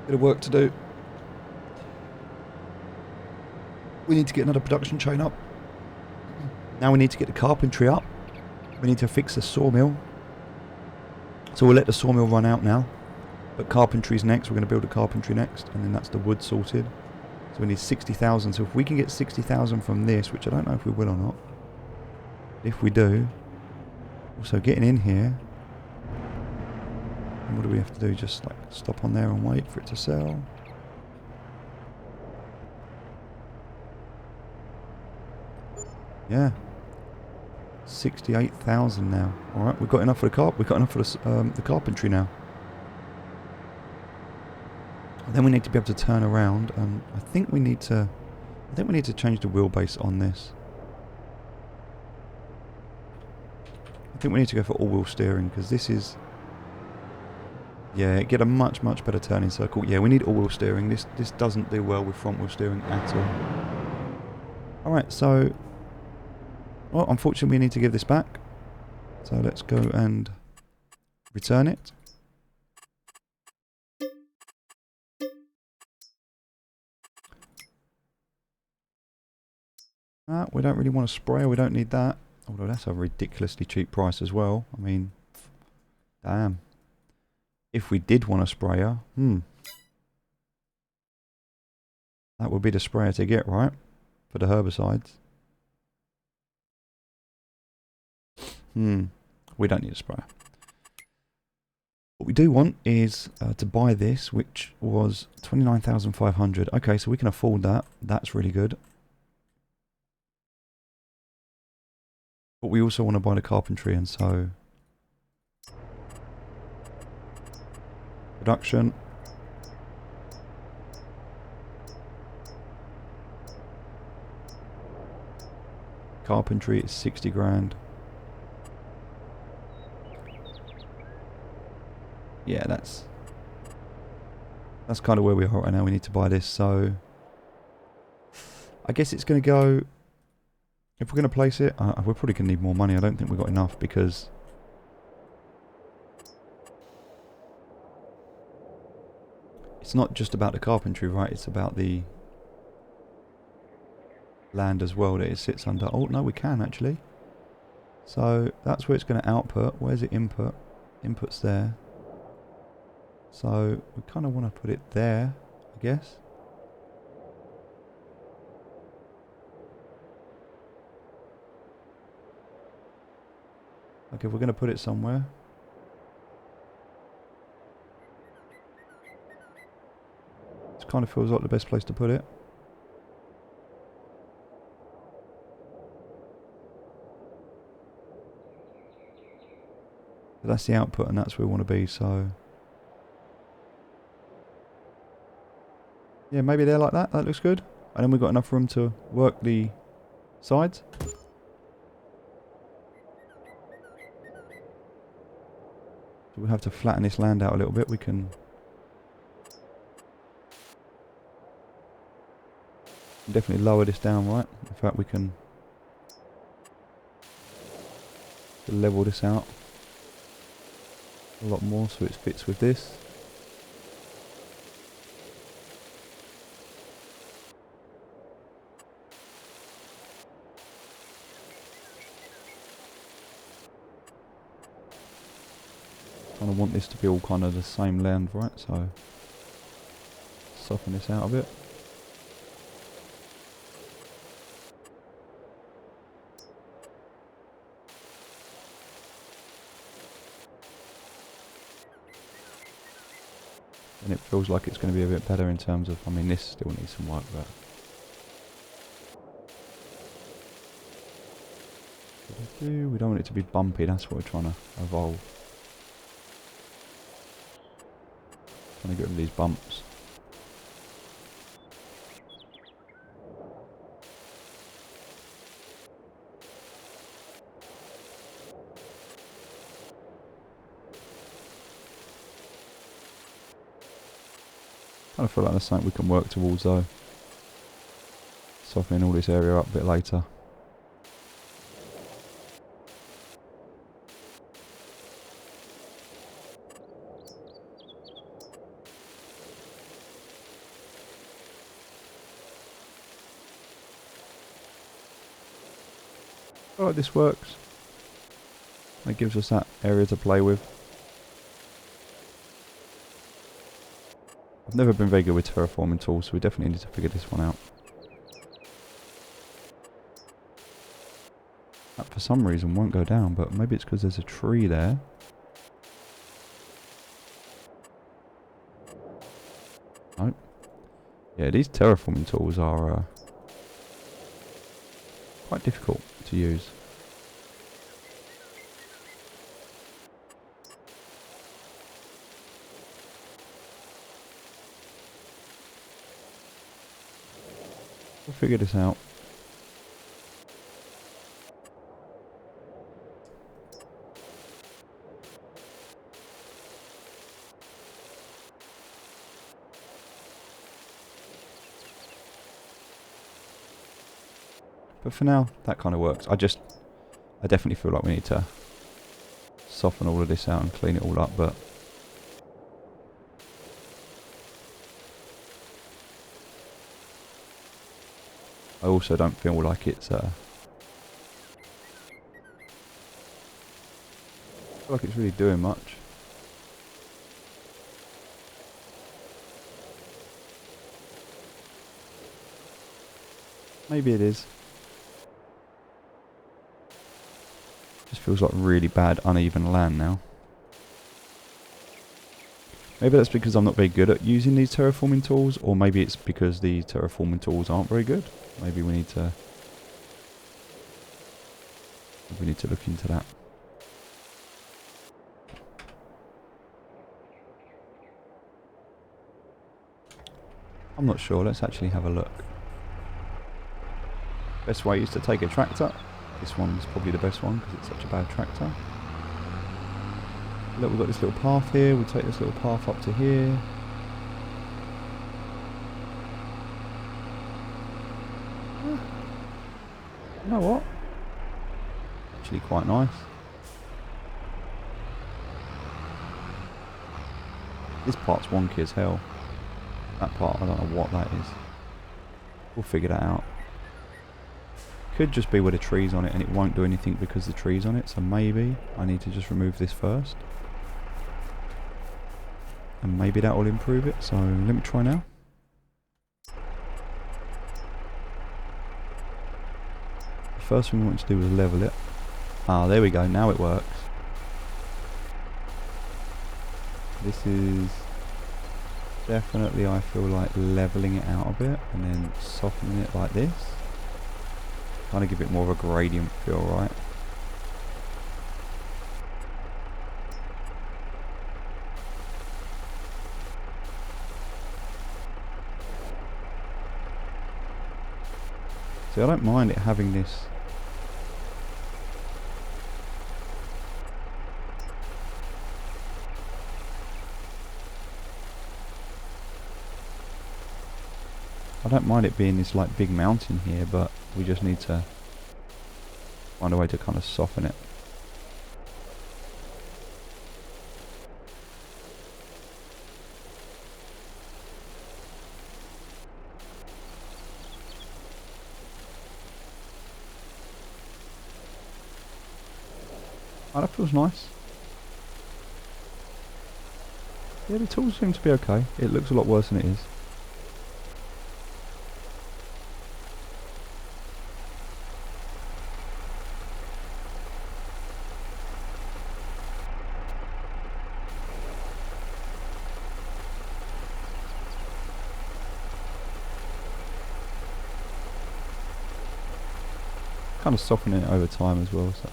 bit of work to do. We need to get another production chain up. Now we need to get the carpentry up. We need to fix the sawmill. So we'll let the sawmill run out now. But carpentry's next. We're going to build a carpentry next. And then that's the wood sorted. So we need 60,000. So if we can get 60,000 from this, which I don't know if we will or not. If we do. Also getting in here. And what do we have to do? Just like stop on there and wait for it to sell. Yeah. 68,000 now. Alright, we've got enough for the carpentry now. And then we need to be able to turn around, and I think we need to change the wheelbase on this. I think we need to go for all-wheel steering, because this is... Yeah, get a much better turning circle. Yeah, we need all-wheel steering. This doesn't do well with front-wheel steering at all. Alright, so... Well, unfortunately we need to give this back. So let's go and return it. We don't really want a sprayer, we don't need that. Although that's a ridiculously cheap price as well. I mean, damn. If we did want a sprayer, that would be the sprayer to get, right? For the herbicides. We don't need a sprayer. What we do want is to buy this, which was 29,500. Okay, so we can afford that. That's really good. But we also want to buy the carpentry, and so... Production. Carpentry is 60 grand. Yeah, that's kind of where we are right now. We need to buy this, so I guess it's going to go, if we're going to place it, we're probably going to need more money. I don't think we've got enough, because it's not just about the carpentry, right? It's about the land as well that it sits under. Oh, no, we can actually. So that's where it's going to output. Where's it input? Input's there. So we kind of want to put it there, I guess. Okay, we're going to put it somewhere. This kind of feels like the best place to put it. But that's the output, and that's where we want to be, so... Yeah, maybe they're like that. That looks good. And then we've got enough room to work the sides. So we'll have to flatten this land out a little bit. We can definitely lower this down, right? In fact, we can level this out a lot more so it fits with this. I want this to be all kind of the same land, right? So soften this out a bit. And it feels like it's going to be a bit better in terms of, I mean, this still needs some work, but we don't want it to be bumpy. That's what we're trying to evolve. Trying to get rid of these bumps. I feel like that's something we can work towards though. Softening all this area up a bit later. Alright, this works. It gives us that area to play with. I've never been very good with terraforming tools, so we definitely need to figure this one out. That for some reason won't go down, but maybe it's because there's a tree there. Nope. Yeah, these terraforming tools are quite difficult to use. We'll figure this out. But for now, that kind of works. I definitely feel like we need to soften all of this out and clean it all up, but I also don't feel like it's really doing much. Maybe it is. Just feels like really bad, uneven land now. Maybe that's because I'm not very good at using these terraforming tools, or maybe it's because the terraforming tools aren't very good. Maybe we need to look into that. I'm not sure. Let's actually have a look. Best way is to take a tractor. This one's probably the best one because it's such a bad tractor. Look, we've got this little path here. We'll take this little path up to here. You know what? Actually quite nice. This part's wonky as hell. That part, I don't know what that is. We'll figure that out. Could just be with the trees on it and it won't do anything because the tree's on it, so maybe I need to just remove this first. And maybe that will improve it, so let me try now. The first thing we want to do is level it. Ah, there we go, now it works. This is definitely, I feel like, leveling it out a bit and then softening it like this. Kind of give it more of a gradient feel, right? See, I don't mind it having this. I don't mind it being this like big mountain here, but we just need to find a way to kind of soften it. Oh, that feels nice. Yeah, the tools seem to be okay. It looks a lot worse than it is. Kind of softening it over time as well, so.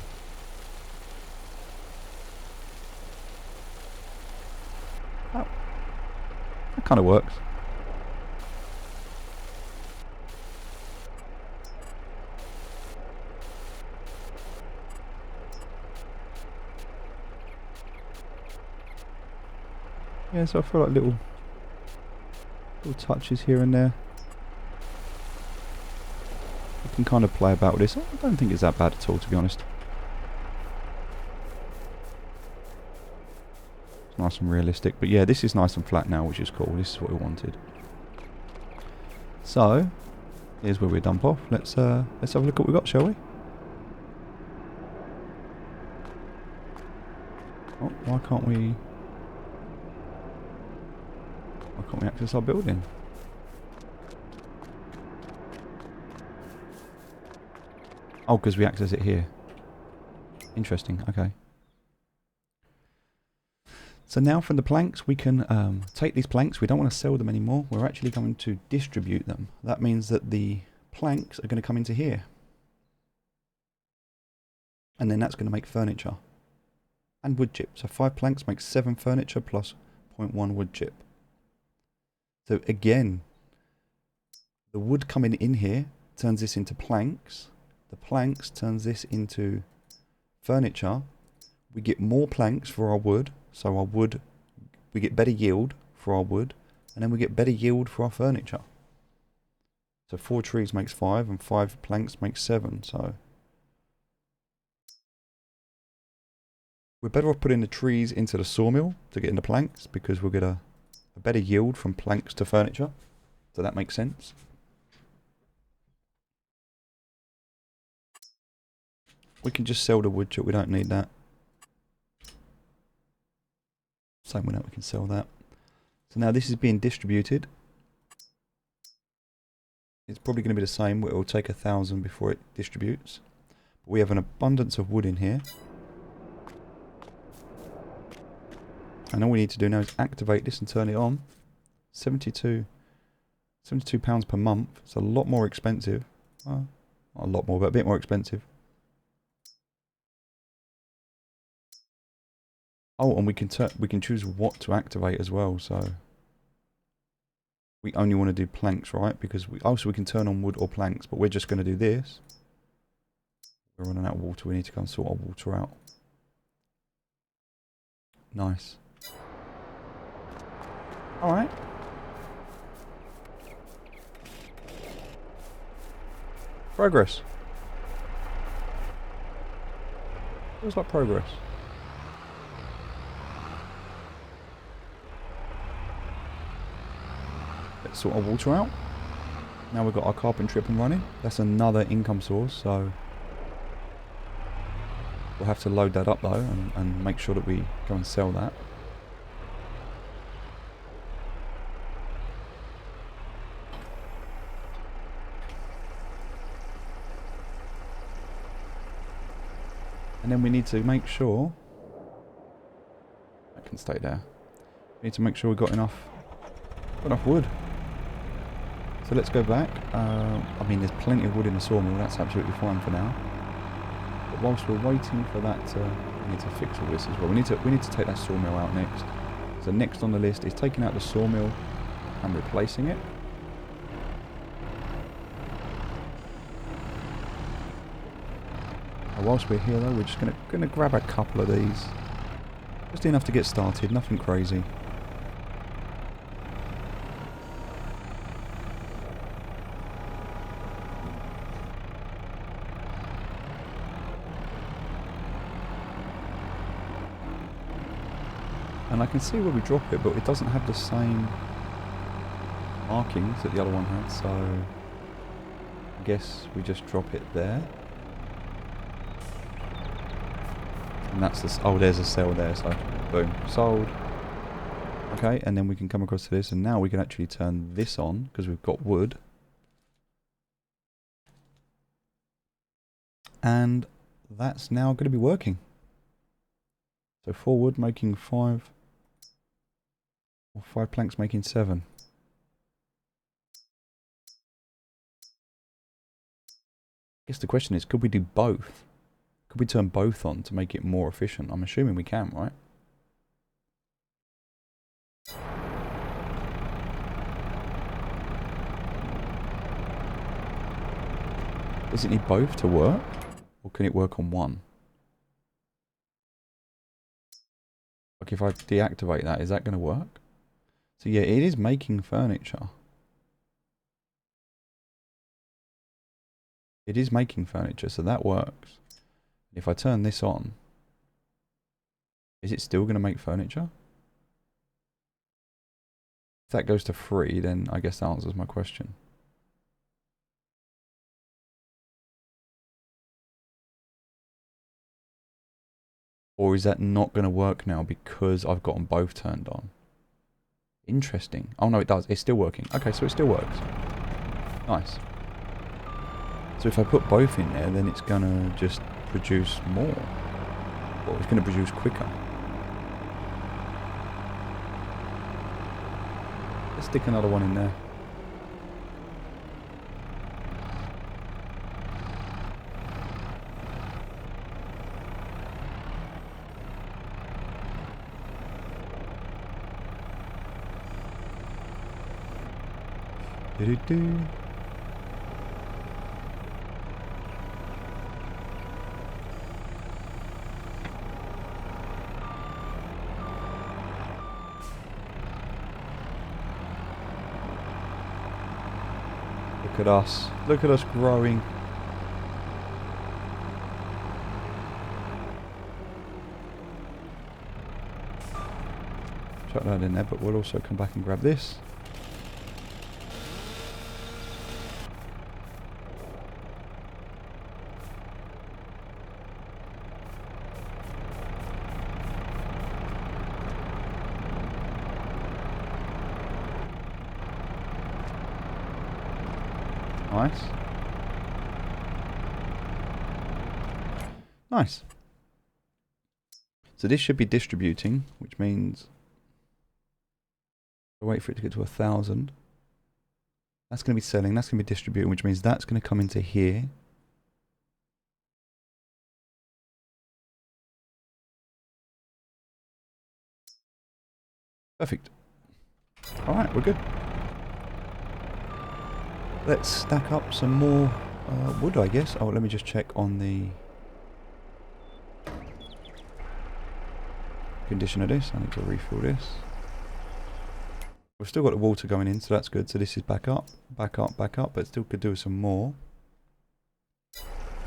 Oh, that kind of works. Yeah, so I feel like little touches here and there. can kind of play about with this. I don't think it's that bad at all, to be honest. It's nice and realistic. But yeah, this is nice and flat now, which is cool. This is what we wanted. So, here's where we dump off. Let's have a look at what we've got, shall we? Oh, why can't we access our building? Oh, because we access it here. Interesting, okay. So now from the planks, we can take these planks. We don't want to sell them anymore. We're actually going to distribute them. That means that the planks are going to come into here. And then that's going to make furniture. And wood chip. So 5 planks makes 7 furniture plus 0.1 wood chip. So again, the wood coming in here turns this into planks. The planks turns this into furniture. We get more planks for our wood. So our wood, we get better yield for our wood. And then we get better yield for our furniture. So 4 trees makes 5 and 5 planks makes 7. So we're better off putting the trees into the sawmill to get into planks because we'll get a better yield from planks to furniture. So that makes sense. We can just sell the wood chip, we don't need that. Same with that, we can sell that. So now this is being distributed. It's probably going to be the same, it will take 1,000 before it distributes. But we have an abundance of wood in here. And all we need to do now is activate this and turn it on. 72 pounds per month. It's a lot more expensive. Well, not a lot more, but a bit more expensive. Oh, and we can choose what to activate as well. So we only want to do planks, right? Because we can turn on wood or planks, but we're just going to do this. We're running out of water. We need to go and sort our water out. Nice. All right. Progress. Feels like progress. Let's sort our water out. Now we've got our carpentry up and running. That's another income source, so we'll have to load that up though and make sure that we go and sell that. And then we need to make sure that can stay there. We need to make sure we've got enough wood. So let's go back. I mean, there's plenty of wood in the sawmill. That's absolutely fine for now. But whilst we're waiting for that, we need to fix all this as well. We need to take that sawmill out next. So next on the list is taking out the sawmill and replacing it. And whilst we're here though, we're just gonna grab a couple of these. Just enough to get started, nothing crazy. And I can see where we drop it, but it doesn't have the same markings that the other one had, so I guess we just drop it there. And that's the... oh, there's a cell there, so boom, sold. Okay, and then we can come across to this, and now we can actually turn this on, because we've got wood. And that's now going to be working. So 4 wood making 5... or 5 planks making 7. I guess the question is, could we do both? Could we turn both on to make it more efficient? I'm assuming we can, right? Does it need both to work? Or can it work on one? Like if I deactivate that, is that going to work? So yeah, it is making furniture. It is making furniture, so that works. If I turn this on, is it still going to make furniture? If that goes to 3, then I guess that answers my question. Or is that not going to work now because I've got them both turned on? Interesting. Oh no, it does. It's still working. Okay, so it still works. Nice. So if I put both in there, then it's going to just produce more. Or it's going to produce quicker. Let's stick another one in there. Do-do-do. Look at us. Look at us growing. Chuck that in there, but we'll also come back and grab this. Nice. Nice. So this should be distributing, which means I'll wait for it to get to 1,000. That's going to be selling, that's going to be distributing, which means that's going to come into here. Perfect. Alright, we're good. Let's stack up some more wood, I guess. Oh, let me just check on the condition of this. I need to refill this. We've still got the water going in, so that's good. So this is back up, back up, back up, but still could do with some more.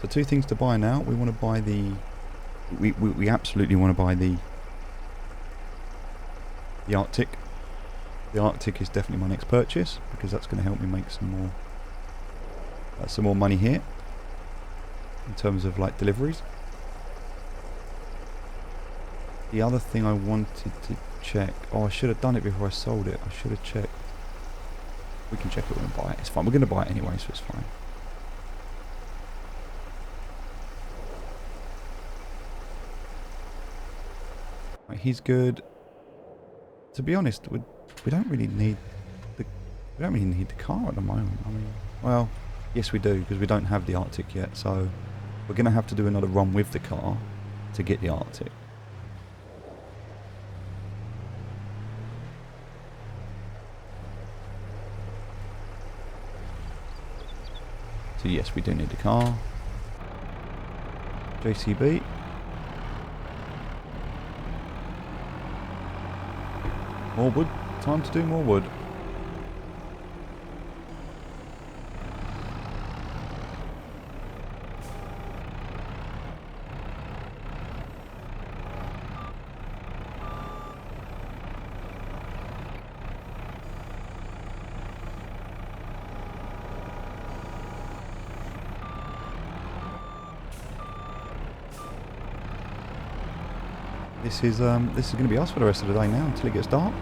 So 2 things to buy now. We want to buy the... We absolutely want to buy the Arctic. The Arctic is definitely my next purchase, because that's going to help me make some more money here in terms of like deliveries. The other thing I wanted to check, oh, I should have done it before I sold it. I should have checked. We can check it when we buy it. It's fine. We're going to buy it anyway, so it's fine. Right, he's good. To be honest, we don't really need the car at the moment. I mean, well, yes we do, because we don't have the Arctic yet, so we're going to have to do another run with the car to get the Arctic. So yes, we do need the car. JCB. More wood. Time to do more wood. This is going to be us for the rest of the day now until it gets dark.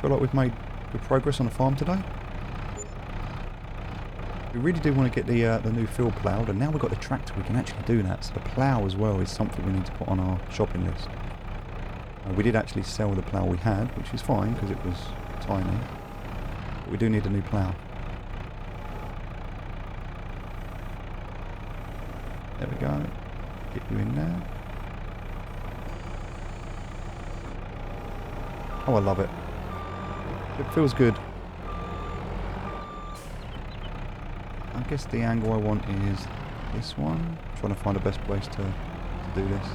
Feel like we've made good progress on the farm today. We really do want to get the new field ploughed, and now we've got the tractor, we can actually do that. So the plough as well is something we need to put on our shopping list. We did actually sell the plough we had, which is fine because it was tiny. But we do need a new plough. There we go. Get you in there. Oh, I love it. It feels good. I guess the angle I want is this one. I'm trying to find the best place to do this.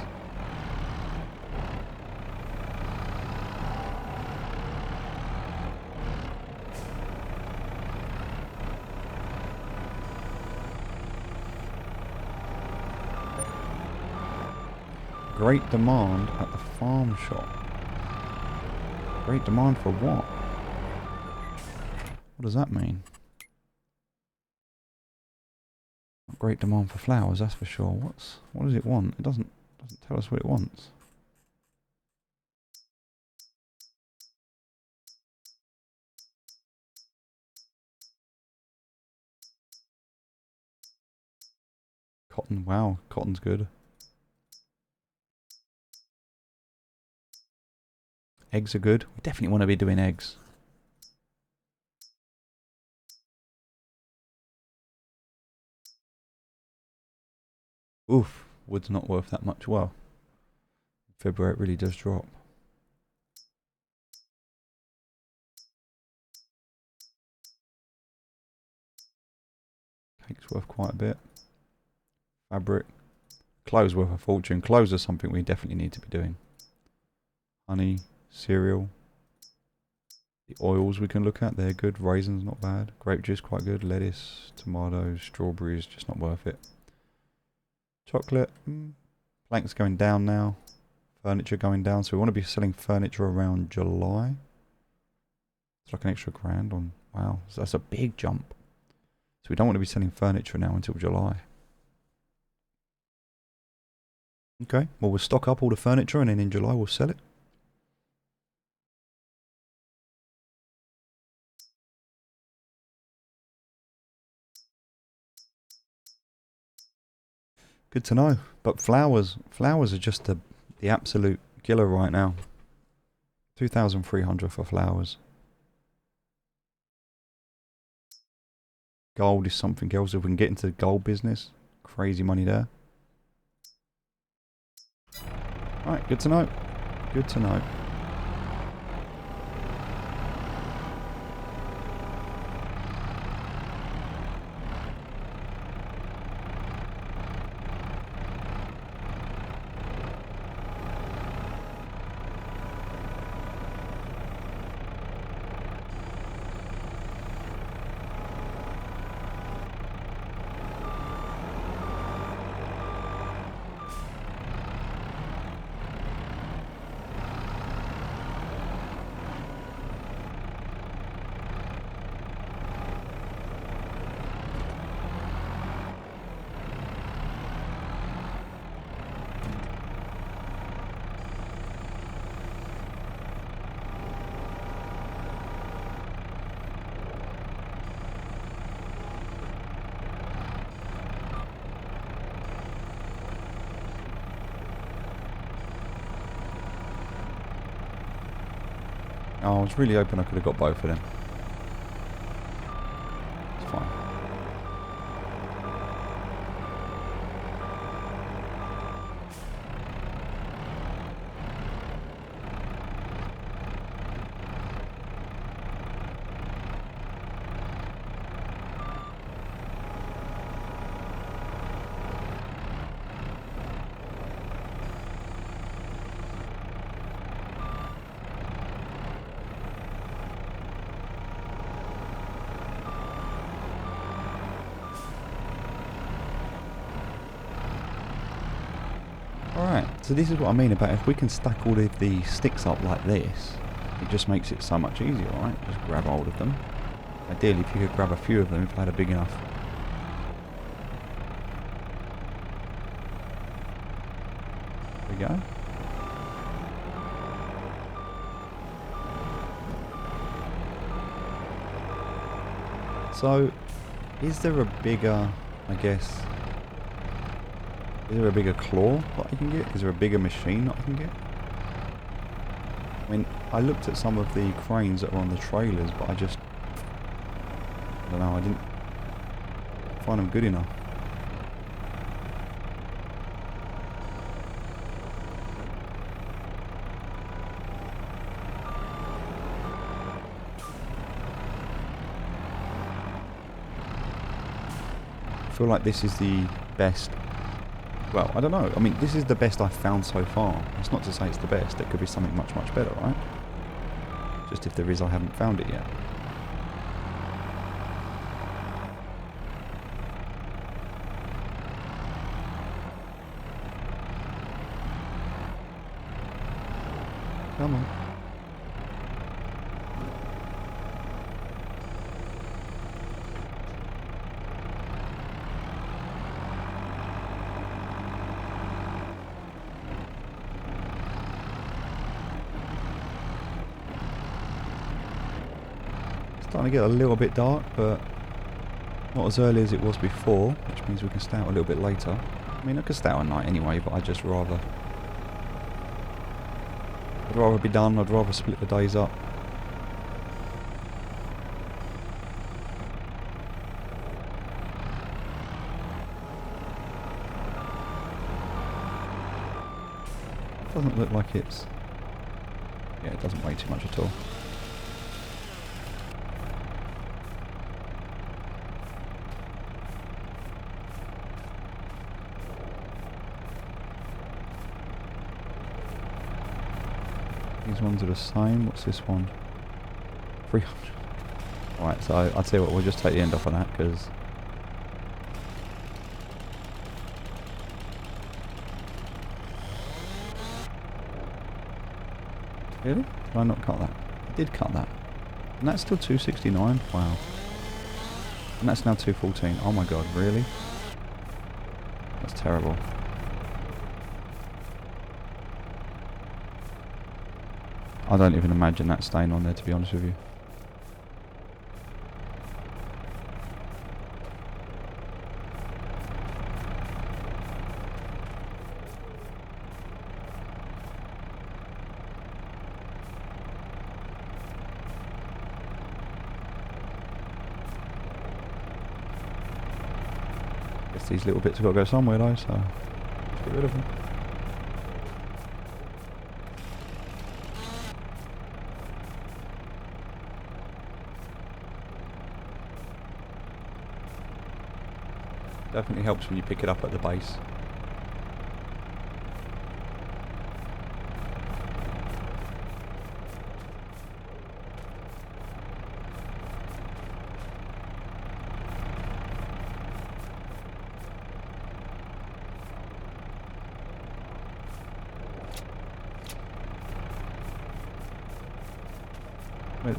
Great demand at the farm shop. Great demand for what? What does that mean? Great demand for flowers, that's for sure. What does it want? It doesn't tell us what it wants. Cotton, wow, cotton's good. Eggs are good. We definitely want to be doing eggs. Oof, wood's not worth that much. Well, in February it really does drop. Cake's worth quite a bit. Fabric. Clothes worth a fortune. Clothes are something we definitely need to be doing. Honey, cereal. The oils we can look at, they're good. Raisins, not bad. Grape juice, quite good. Lettuce, tomatoes, strawberries, just not worth it. Chocolate. Planks going down now. Furniture going down. So we want to be selling furniture around July. It's like an extra grand on... Wow, so that's a big jump. So we don't want to be selling furniture now until July. Okay, well we'll stock up all the furniture and then in July we'll sell it. Good to know. But flowers are just the absolute killer right now. 2,300 for flowers. Gold is something else. If we can get into the gold business, crazy money there. Alright, good to know. Good to know. Oh, I was really hoping I could have got both of them. It's fine. Alright, so this is what I mean about if we can stack all of the sticks up like this, it just makes it so much easier, right? Just grab hold of them. Ideally, if you could grab a few of them if I had a big enough. There we go. So, is there a bigger, I guess... Is there a bigger claw that I can get? Is there a bigger machine that I can get? I mean, I looked at some of the cranes that were on the trailers, but I don't know, I didn't find them good enough. I feel like this is the best. Well, I don't know. I mean, this is the best I've found so far. It's not to say it's the best. It could be something much, much better, right? Just if there is, I haven't found it yet. Come on. Starting to get a little bit dark, but not as early as it was before, which means we can stay out a little bit later. I mean, I could stay out at night anyway, but I'd rather be done. I'd rather split the days up. Doesn't look like it's... Yeah, it doesn't weigh too much at all. These ones are the same. What's this one? 300. Alright, so I'll tell you what, we'll just take the end off of that, because... Really? Did I not cut that? I did cut that. And that's still 269? Wow. And that's now 214. Oh my god, really? That's terrible. I don't even imagine that staying on there, to be honest with you. Guess these little bits have got to go somewhere though, so let's get rid of them. Definitely helps when you pick it up at the base.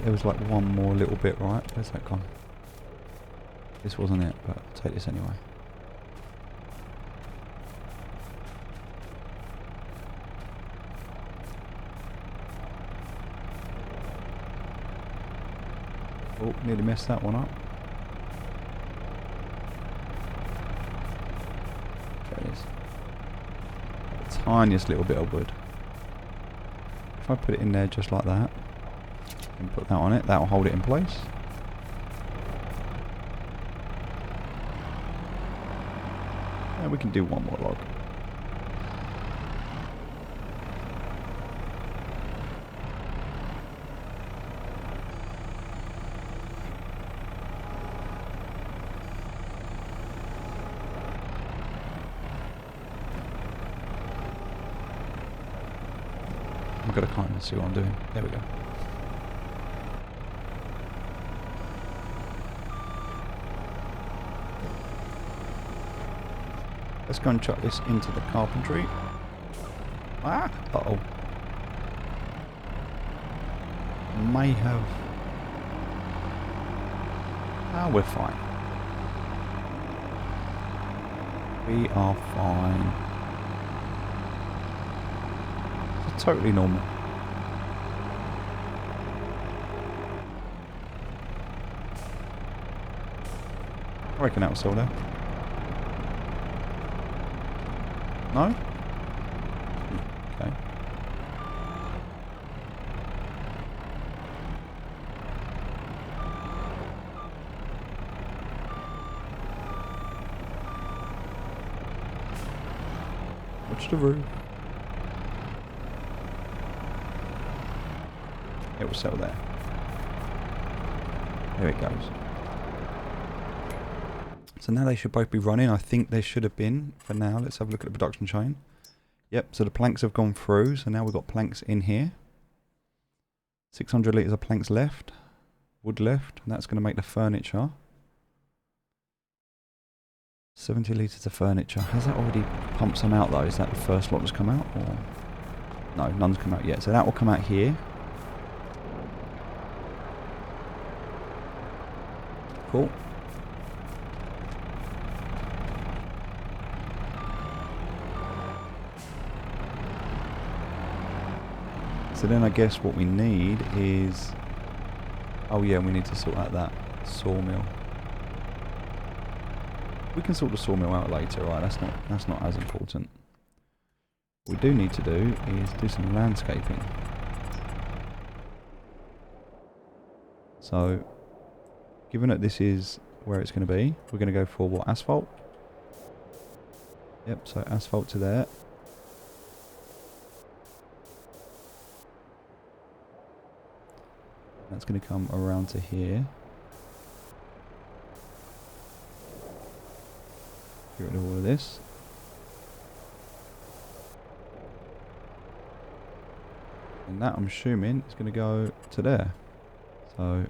There was like one more little bit, right? Where's that gone? This wasn't it, but I'll take this anyway. Oh, nearly messed that one up. There it is. The tiniest little bit of wood. If I put it in there just like that, and put that on it, that will hold it in place. And we can do one more log. I've got to kind of see what I'm doing. There we go. Let's go and chuck this into the carpentry. Ah! Uh-oh. May have... Ah, we're fine. We are fine. It's totally normal. I reckon that was still there. No? Okay. Watch the roof. It will settle there. There it goes. So now they should both be running. I think they should have been for now. Let's have a look at the production chain. Yep, so the planks have gone through. So now we've got planks in here. 600 litres of planks left. Wood left. And that's going to make the furniture. 70 litres of furniture. Has that already pumped some out though? Is that the first lot that's come out? Or No, none's come out yet. So that will come out here. Cool. So then I guess what we need is... Oh yeah, we need to sort out that sawmill. We can sort the sawmill out later, right? That's not as important. What we do need to do is do some landscaping. So, given that this is where it's going to be, we're going to go for what? Asphalt? Yep, so asphalt to there. That's going to come around to here. Get rid of all of this. And that, I'm assuming, is going to go to there. So...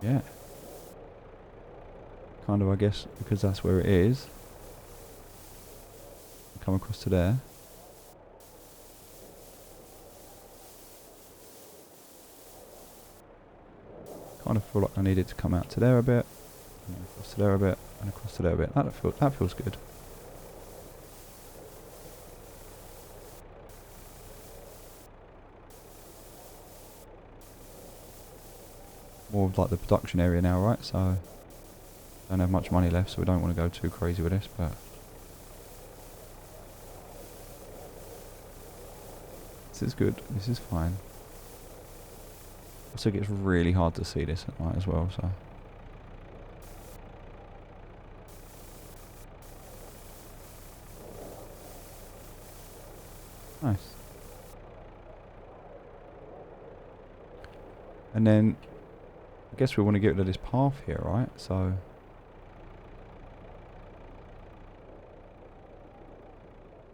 yeah. Kind of, I guess, because that's where it is. Come across to there. Kind of feel like I need it to come out to there a bit, and across to there a bit, and across to there a bit. That feels good. More of like the production area now, right? So don't have much money left, so we don't want to go too crazy with this, but this is good. This is fine. Also, it gets really hard to see this at night as well, so. Nice. And then, I guess we want to get rid of this path here, right? So.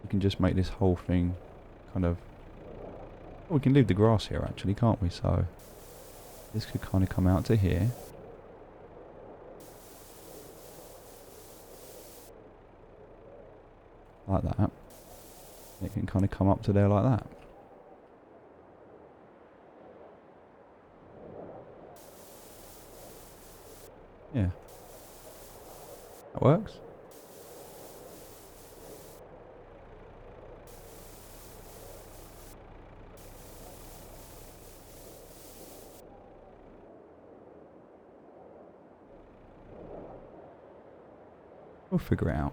We can just make this whole thing kind of. Well, we can leave the grass here actually, can't we? So. This could kind of come out to here. Like that. It can kind of come up to there like that. Yeah. That works. We'll figure it out.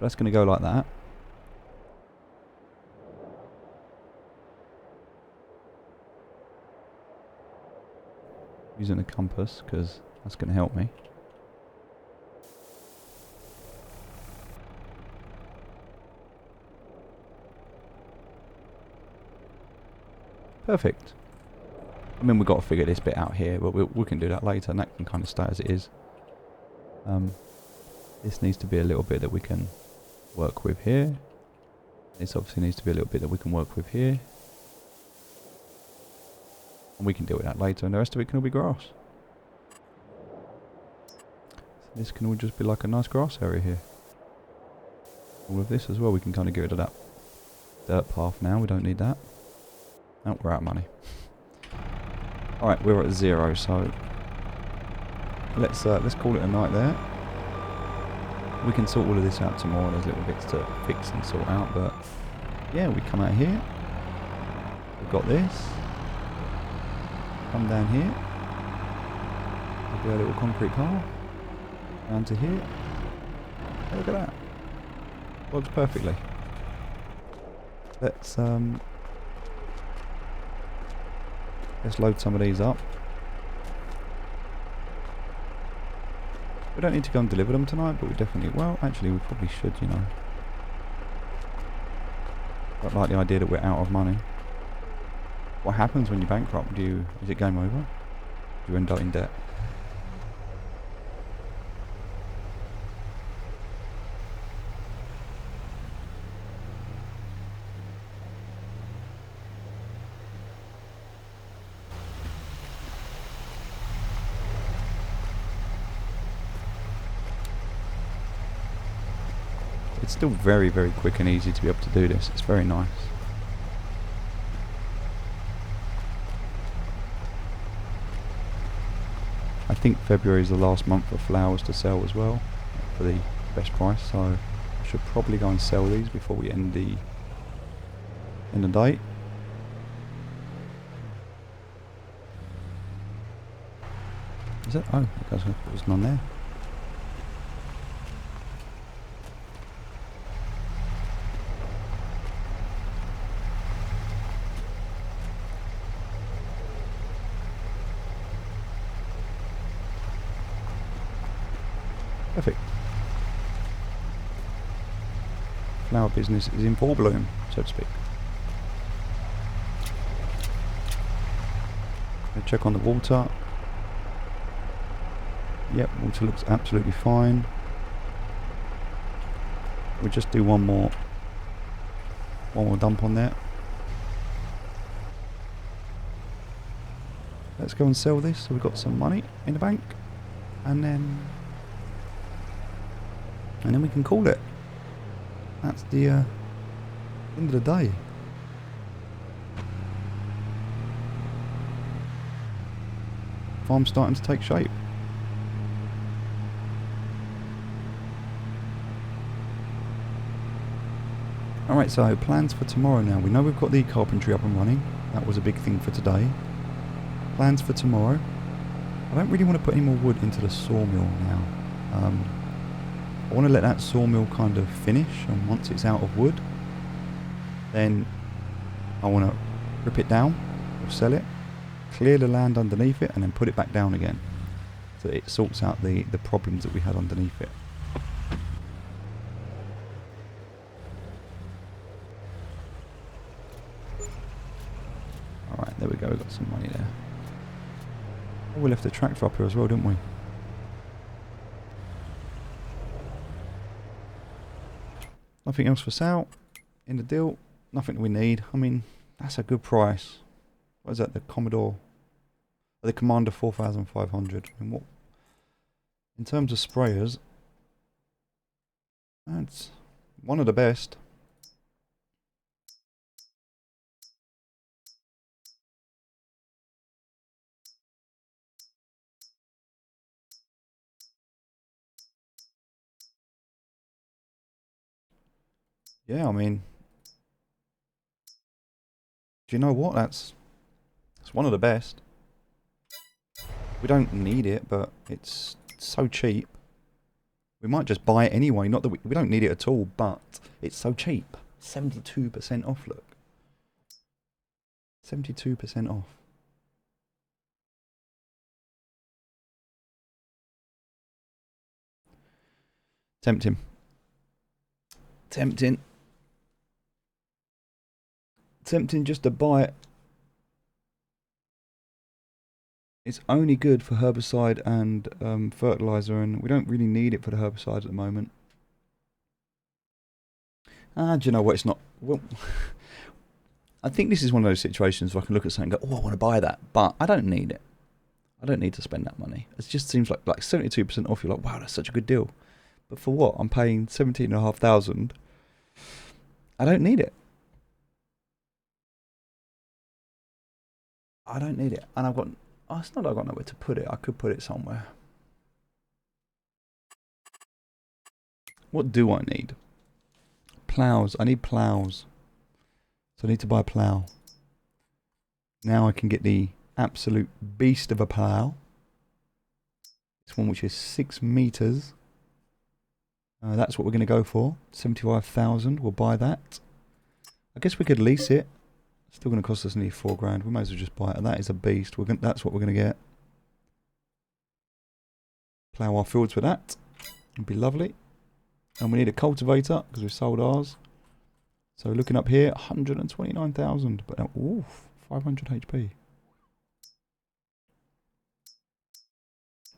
That's going to go like that. Using the compass because that's going to help me. Perfect. I mean, we've got to figure this bit out here, but we can do that later, and that can kind of stay as it is. This needs to be a little bit that we can work with here. This obviously needs to be a little bit that we can work with here. And we can deal with that later, and the rest of it can all be grass. So this can all just be like a nice grass area here. All of this as well, we can kind of get rid of that dirt path now, we don't need that. Oh, we're out of money. Alright, we're at 0, so let's call it a night there. We can sort all of this out tomorrow, there's little bits to fix and sort out, but yeah, we come out here. We've got this. Come down here. There'll be a little concrete path. Down to here. Hey, look at that. Works perfectly. Let's load some of these up. We don't need to go and deliver them tonight, but we definitely... Well, actually, we probably should, you know. But like the idea that we're out of money. What happens when you bankrupt? Is it game over? Do you end up in debt? it's still very, very quick and easy to be able to do this. It's very nice. I think February is the last month for flowers to sell as well, for the best price, so I should probably go and sell these before we end the date. Is it? Oh, there's none there. Perfect. Flower business is in full bloom, so to speak. I'll check on the water. Yep, water looks absolutely fine. We'll just do one more dump on there. Let's go and sell this so we've got some money in the bank, and then we can call it. That's the end of the day. Farm's starting to take shape. Alright, so plans for tomorrow now. We know we've got the carpentry up and running. That was a big thing for today. Plans for tomorrow. I don't really want to put any more wood into the sawmill now. I want to let that sawmill kind of finish, and once it's out of wood, then I want to rip it down or sell it, clear the land underneath it, and then put it back down again. So it sorts out the problems that we had underneath it. Alright, there we go, we got some money there. Oh, we left the tractor up here as well, didn't we? Nothing else for sale in the deal. Nothing that we need. I mean, that's a good price. What is that? The Commodore, the Commander 4500. I mean, what? In terms of sprayers, that's one of the best. Yeah, I mean, do you know what? That's one of the best. We don't need it, but it's so cheap. We might just buy it anyway. Not that we don't need it at all, but it's so cheap. 72% off, look. 72% off. Tempting. Tempting just to buy it. It's only good for herbicide and fertilizer, and we don't really need it for the herbicide at the moment. Do you know what? It's not. Well, I think this is one of those situations where I can look at something and go, "Oh, I want to buy that," but I don't need it. I don't need to spend that money. It just seems like 72% off. You're like, "Wow, that's such a good deal." But for what? I'm paying 17,500. I don't need it. I don't need it, and I've got. Oh, it's not that I've got nowhere to put it. I could put it somewhere. What do I need? Plows. I need plows. So I need to buy a plow. Now I can get the absolute beast of a plow. This one, which is 6 meters. That's what we're going to go for. 75,000. We'll buy that. I guess we could lease it. Still going to cost us nearly 4 grand. We might as well just buy it. And that is a beast. That's what we're going to get. Plough our fields with that. It'd be lovely. And we need a cultivator because we've sold ours. So looking up here, 129,000. But ooh, 500 HP.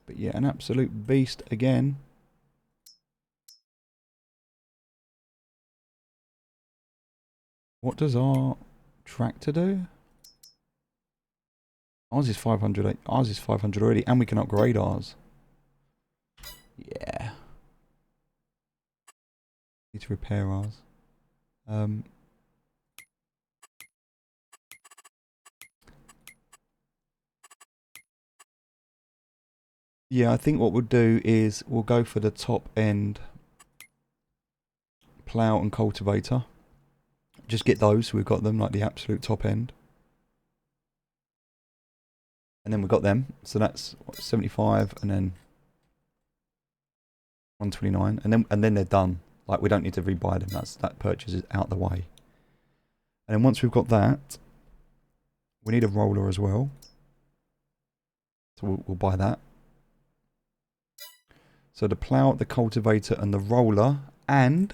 But yeah, an absolute beast again. What does our tractor do? Ours is 500. Ours is 500 already, and we can upgrade ours. Yeah. Need to repair ours. Yeah, I think what we'll do is we'll go for the top end plough and cultivator. Just get those, so we've got them like the absolute top end. And then we've got them, so that's what, 75 and then 129, and then they're done. Like we don't need to rebuy them. That purchase is out the way. And then once we've got that, we need a roller as well. So we'll buy that. So the plough, the cultivator, and the roller, and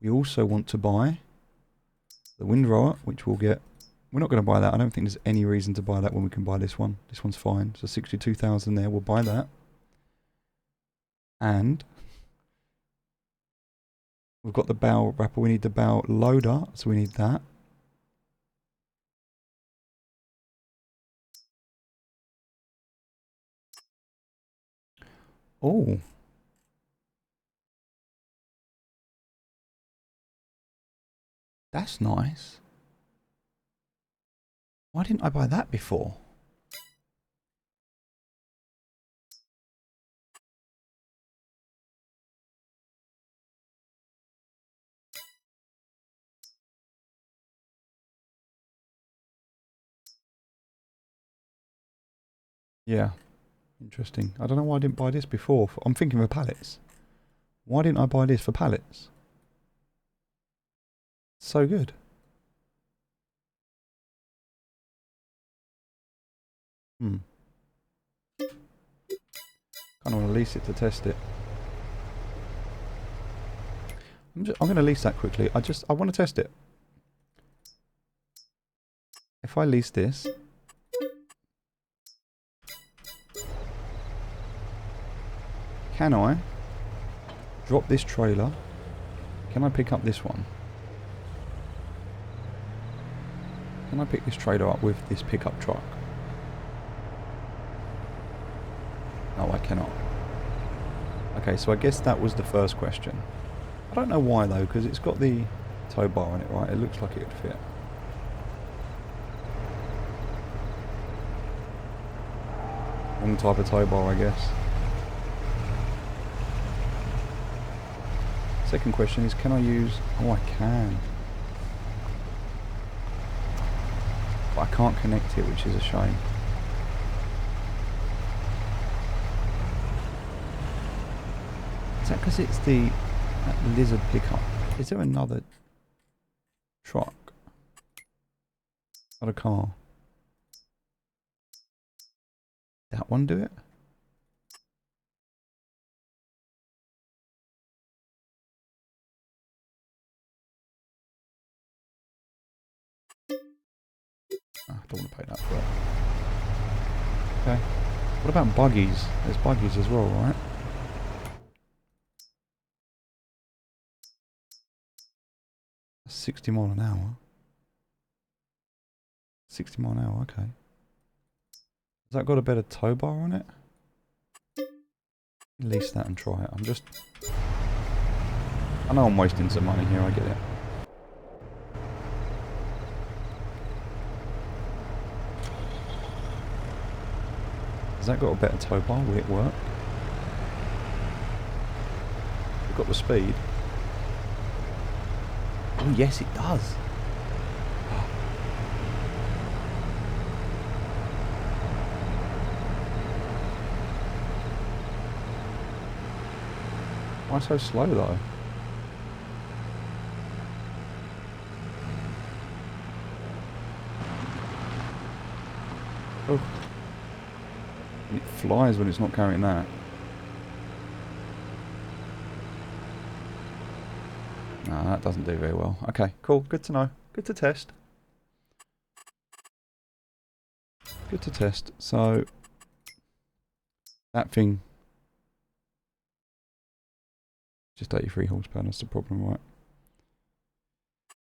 we also want to buy the windrower, which we'll get. We're not going to buy that. I don't think there's any reason to buy that when we can buy this one. This one's fine. So 62,000 there. We'll buy that. And we've got the bow wrapper. We need the bow loader, so we need that. Oh. That's nice. Why didn't I buy that before? Yeah. Interesting. I don't know why I didn't buy this before. I'm thinking of pallets. Why didn't I buy this for pallets? So good. Kind of want to lease it to test it. I'm going to lease that quickly. I want to test it. If I lease this, can I drop this trailer? Can I pick up this one? Can I pick this trailer up with this pickup truck? No, I cannot. Okay, so I guess that was the first question. I don't know why though, because it's got the tow bar on it, right? It looks like it would fit. Wrong type of tow bar, I guess. Second question is, can I use... Oh, I can. But I can't connect it, which is a shame. Is that because it's that lizard pickup? Is there another truck? Not a car. That one do it? Oh, I don't want to pay that for it. Okay. What about buggies? There's buggies as well, right? That's 60 mile an hour. 60 mile an hour, okay. Has that got a better tow bar on it? Lease that and try it. I know I'm wasting some money here, I get it. Has that got a better tow bar? Will it work? We've got the speed. Oh yes, it does. Why so slow though? Oh. It flies when it's not carrying that. No, that doesn't do very well. Okay, cool. Good to know. Good to test. Good to test. So, that thing... Just 83 horsepower, that's the problem, right?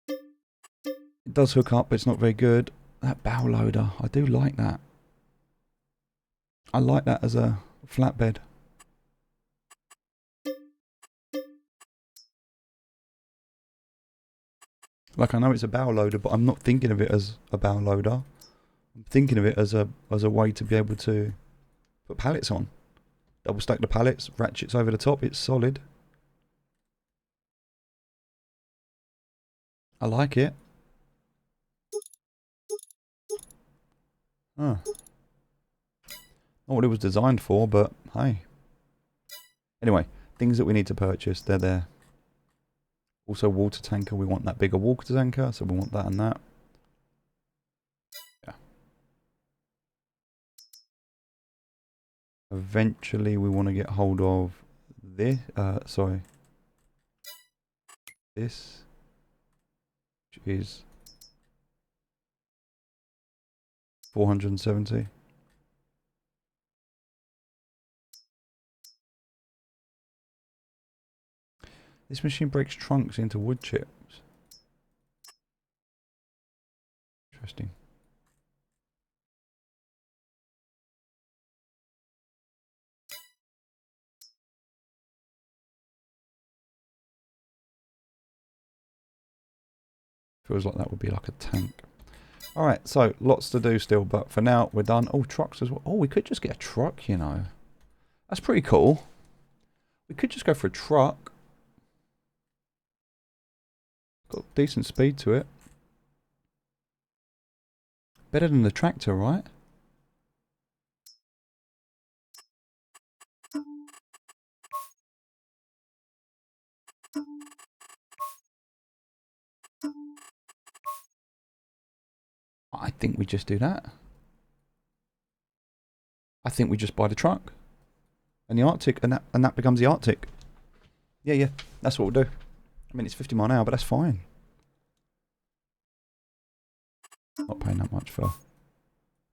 It does hook up, but it's not very good. That bow loader, I do like that. I like that as a flatbed. Like, I know it's a bow loader, but I'm not thinking of it as a bow loader. I'm thinking of it as a way to be able to put pallets on. Double stack the pallets, ratchets over the top. It's solid. I like it. Huh. Not what it was designed for, but hey. Anyway, things that we need to purchase, they're there. Also, water tanker. We want that bigger water tanker, so we want that and that. Yeah. Eventually, we want to get hold of this. Sorry. This. Which is 470. This machine breaks trunks into wood chips. Interesting. Feels like that would be like a tank. Alright, so lots to do still, but for now we're done. Oh, trucks as well. Oh, we could just get a truck, you know. That's pretty cool. We could just go for a truck. Got decent speed to it. Better than the tractor, right? I think we just do that. I think we just buy the truck. And the Arctic, and that becomes the Arctic. Yeah, that's what we'll do. I mean, it's 50 mile an hour, but that's fine. Not paying that much for...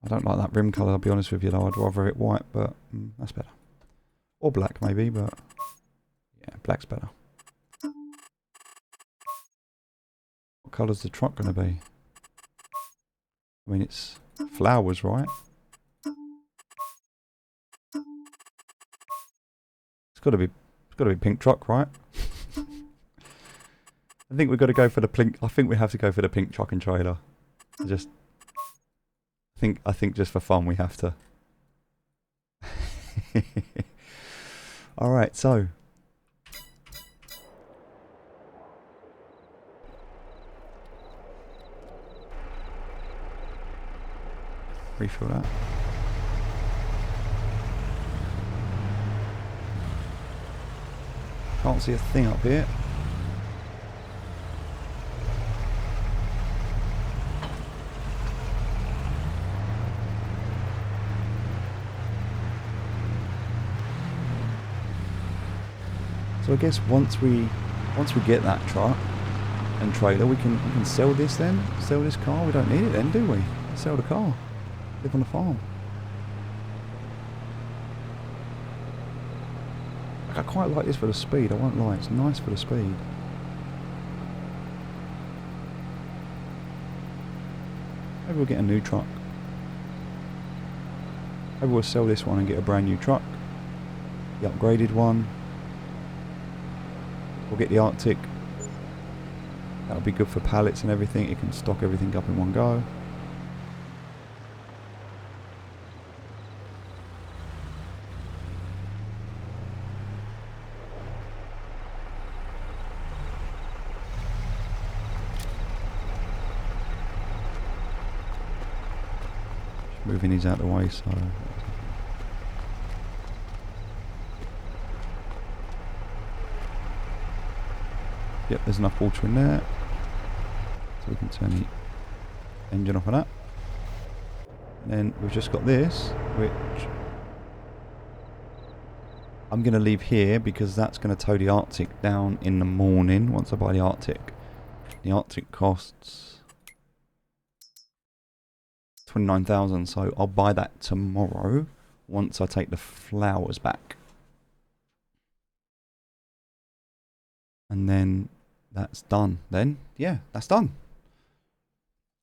I don't like that rim colour, I'll be honest with you though. I'd rather it white, but that's better. Or black maybe, but... yeah, black's better. What colour's the truck going to be? I mean, it's flowers, right? It's got to be pink truck, right? I think we've got to go for the pink. I think we have to go for the pink truck and trailer. I think just for fun we have to. All right, so refill that. Can't see a thing up here. So I guess once we get that truck and trailer, we can sell this then. Sell this car. We don't need it then, do we? Sell the car. Live on the farm. I quite like this for the speed, I won't lie, it's nice for the speed. Maybe we'll get a new truck. Maybe we'll sell this one and get a brand new truck. The upgraded one. We'll get the Arctic. That'll be good for pallets and everything, it can stock everything up in one go. Moving these out of the way, so... yep, there's enough water in there. So we can turn the engine off of that. And then we've just got this, which... I'm going to leave here because that's going to tow the Arctic down in the morning once I buy the Arctic. The Arctic costs... 29,000, so I'll buy that tomorrow once I take the flowers back. And then that's done. Then, yeah, that's done.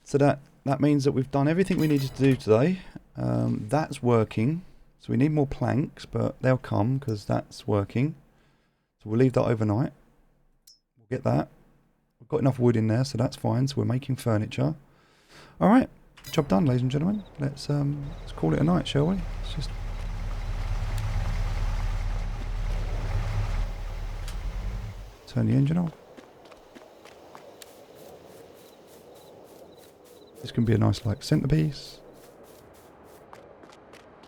So that means that we've done everything we needed to do today. That's working. So we need more planks, but they'll come because that's working. So we'll leave that overnight. We'll get that. We've got enough wood in there, so that's fine. So we're making furniture. Alright, job done, ladies and gentlemen. Let's call it a night, shall we? Let's just... turn the engine off. This can be a nice, like, centerpiece.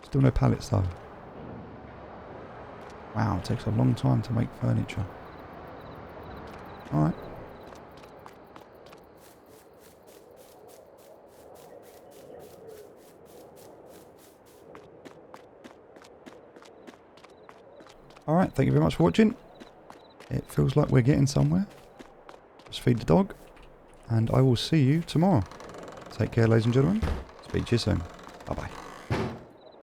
Still no pallets, though. Wow, it takes a long time to make furniture. Alright. Alright, thank you very much for watching. It feels like we're getting somewhere. Just feed the dog. And I will see you tomorrow. Take care, ladies and gentlemen. Speak to you soon. Bye-bye.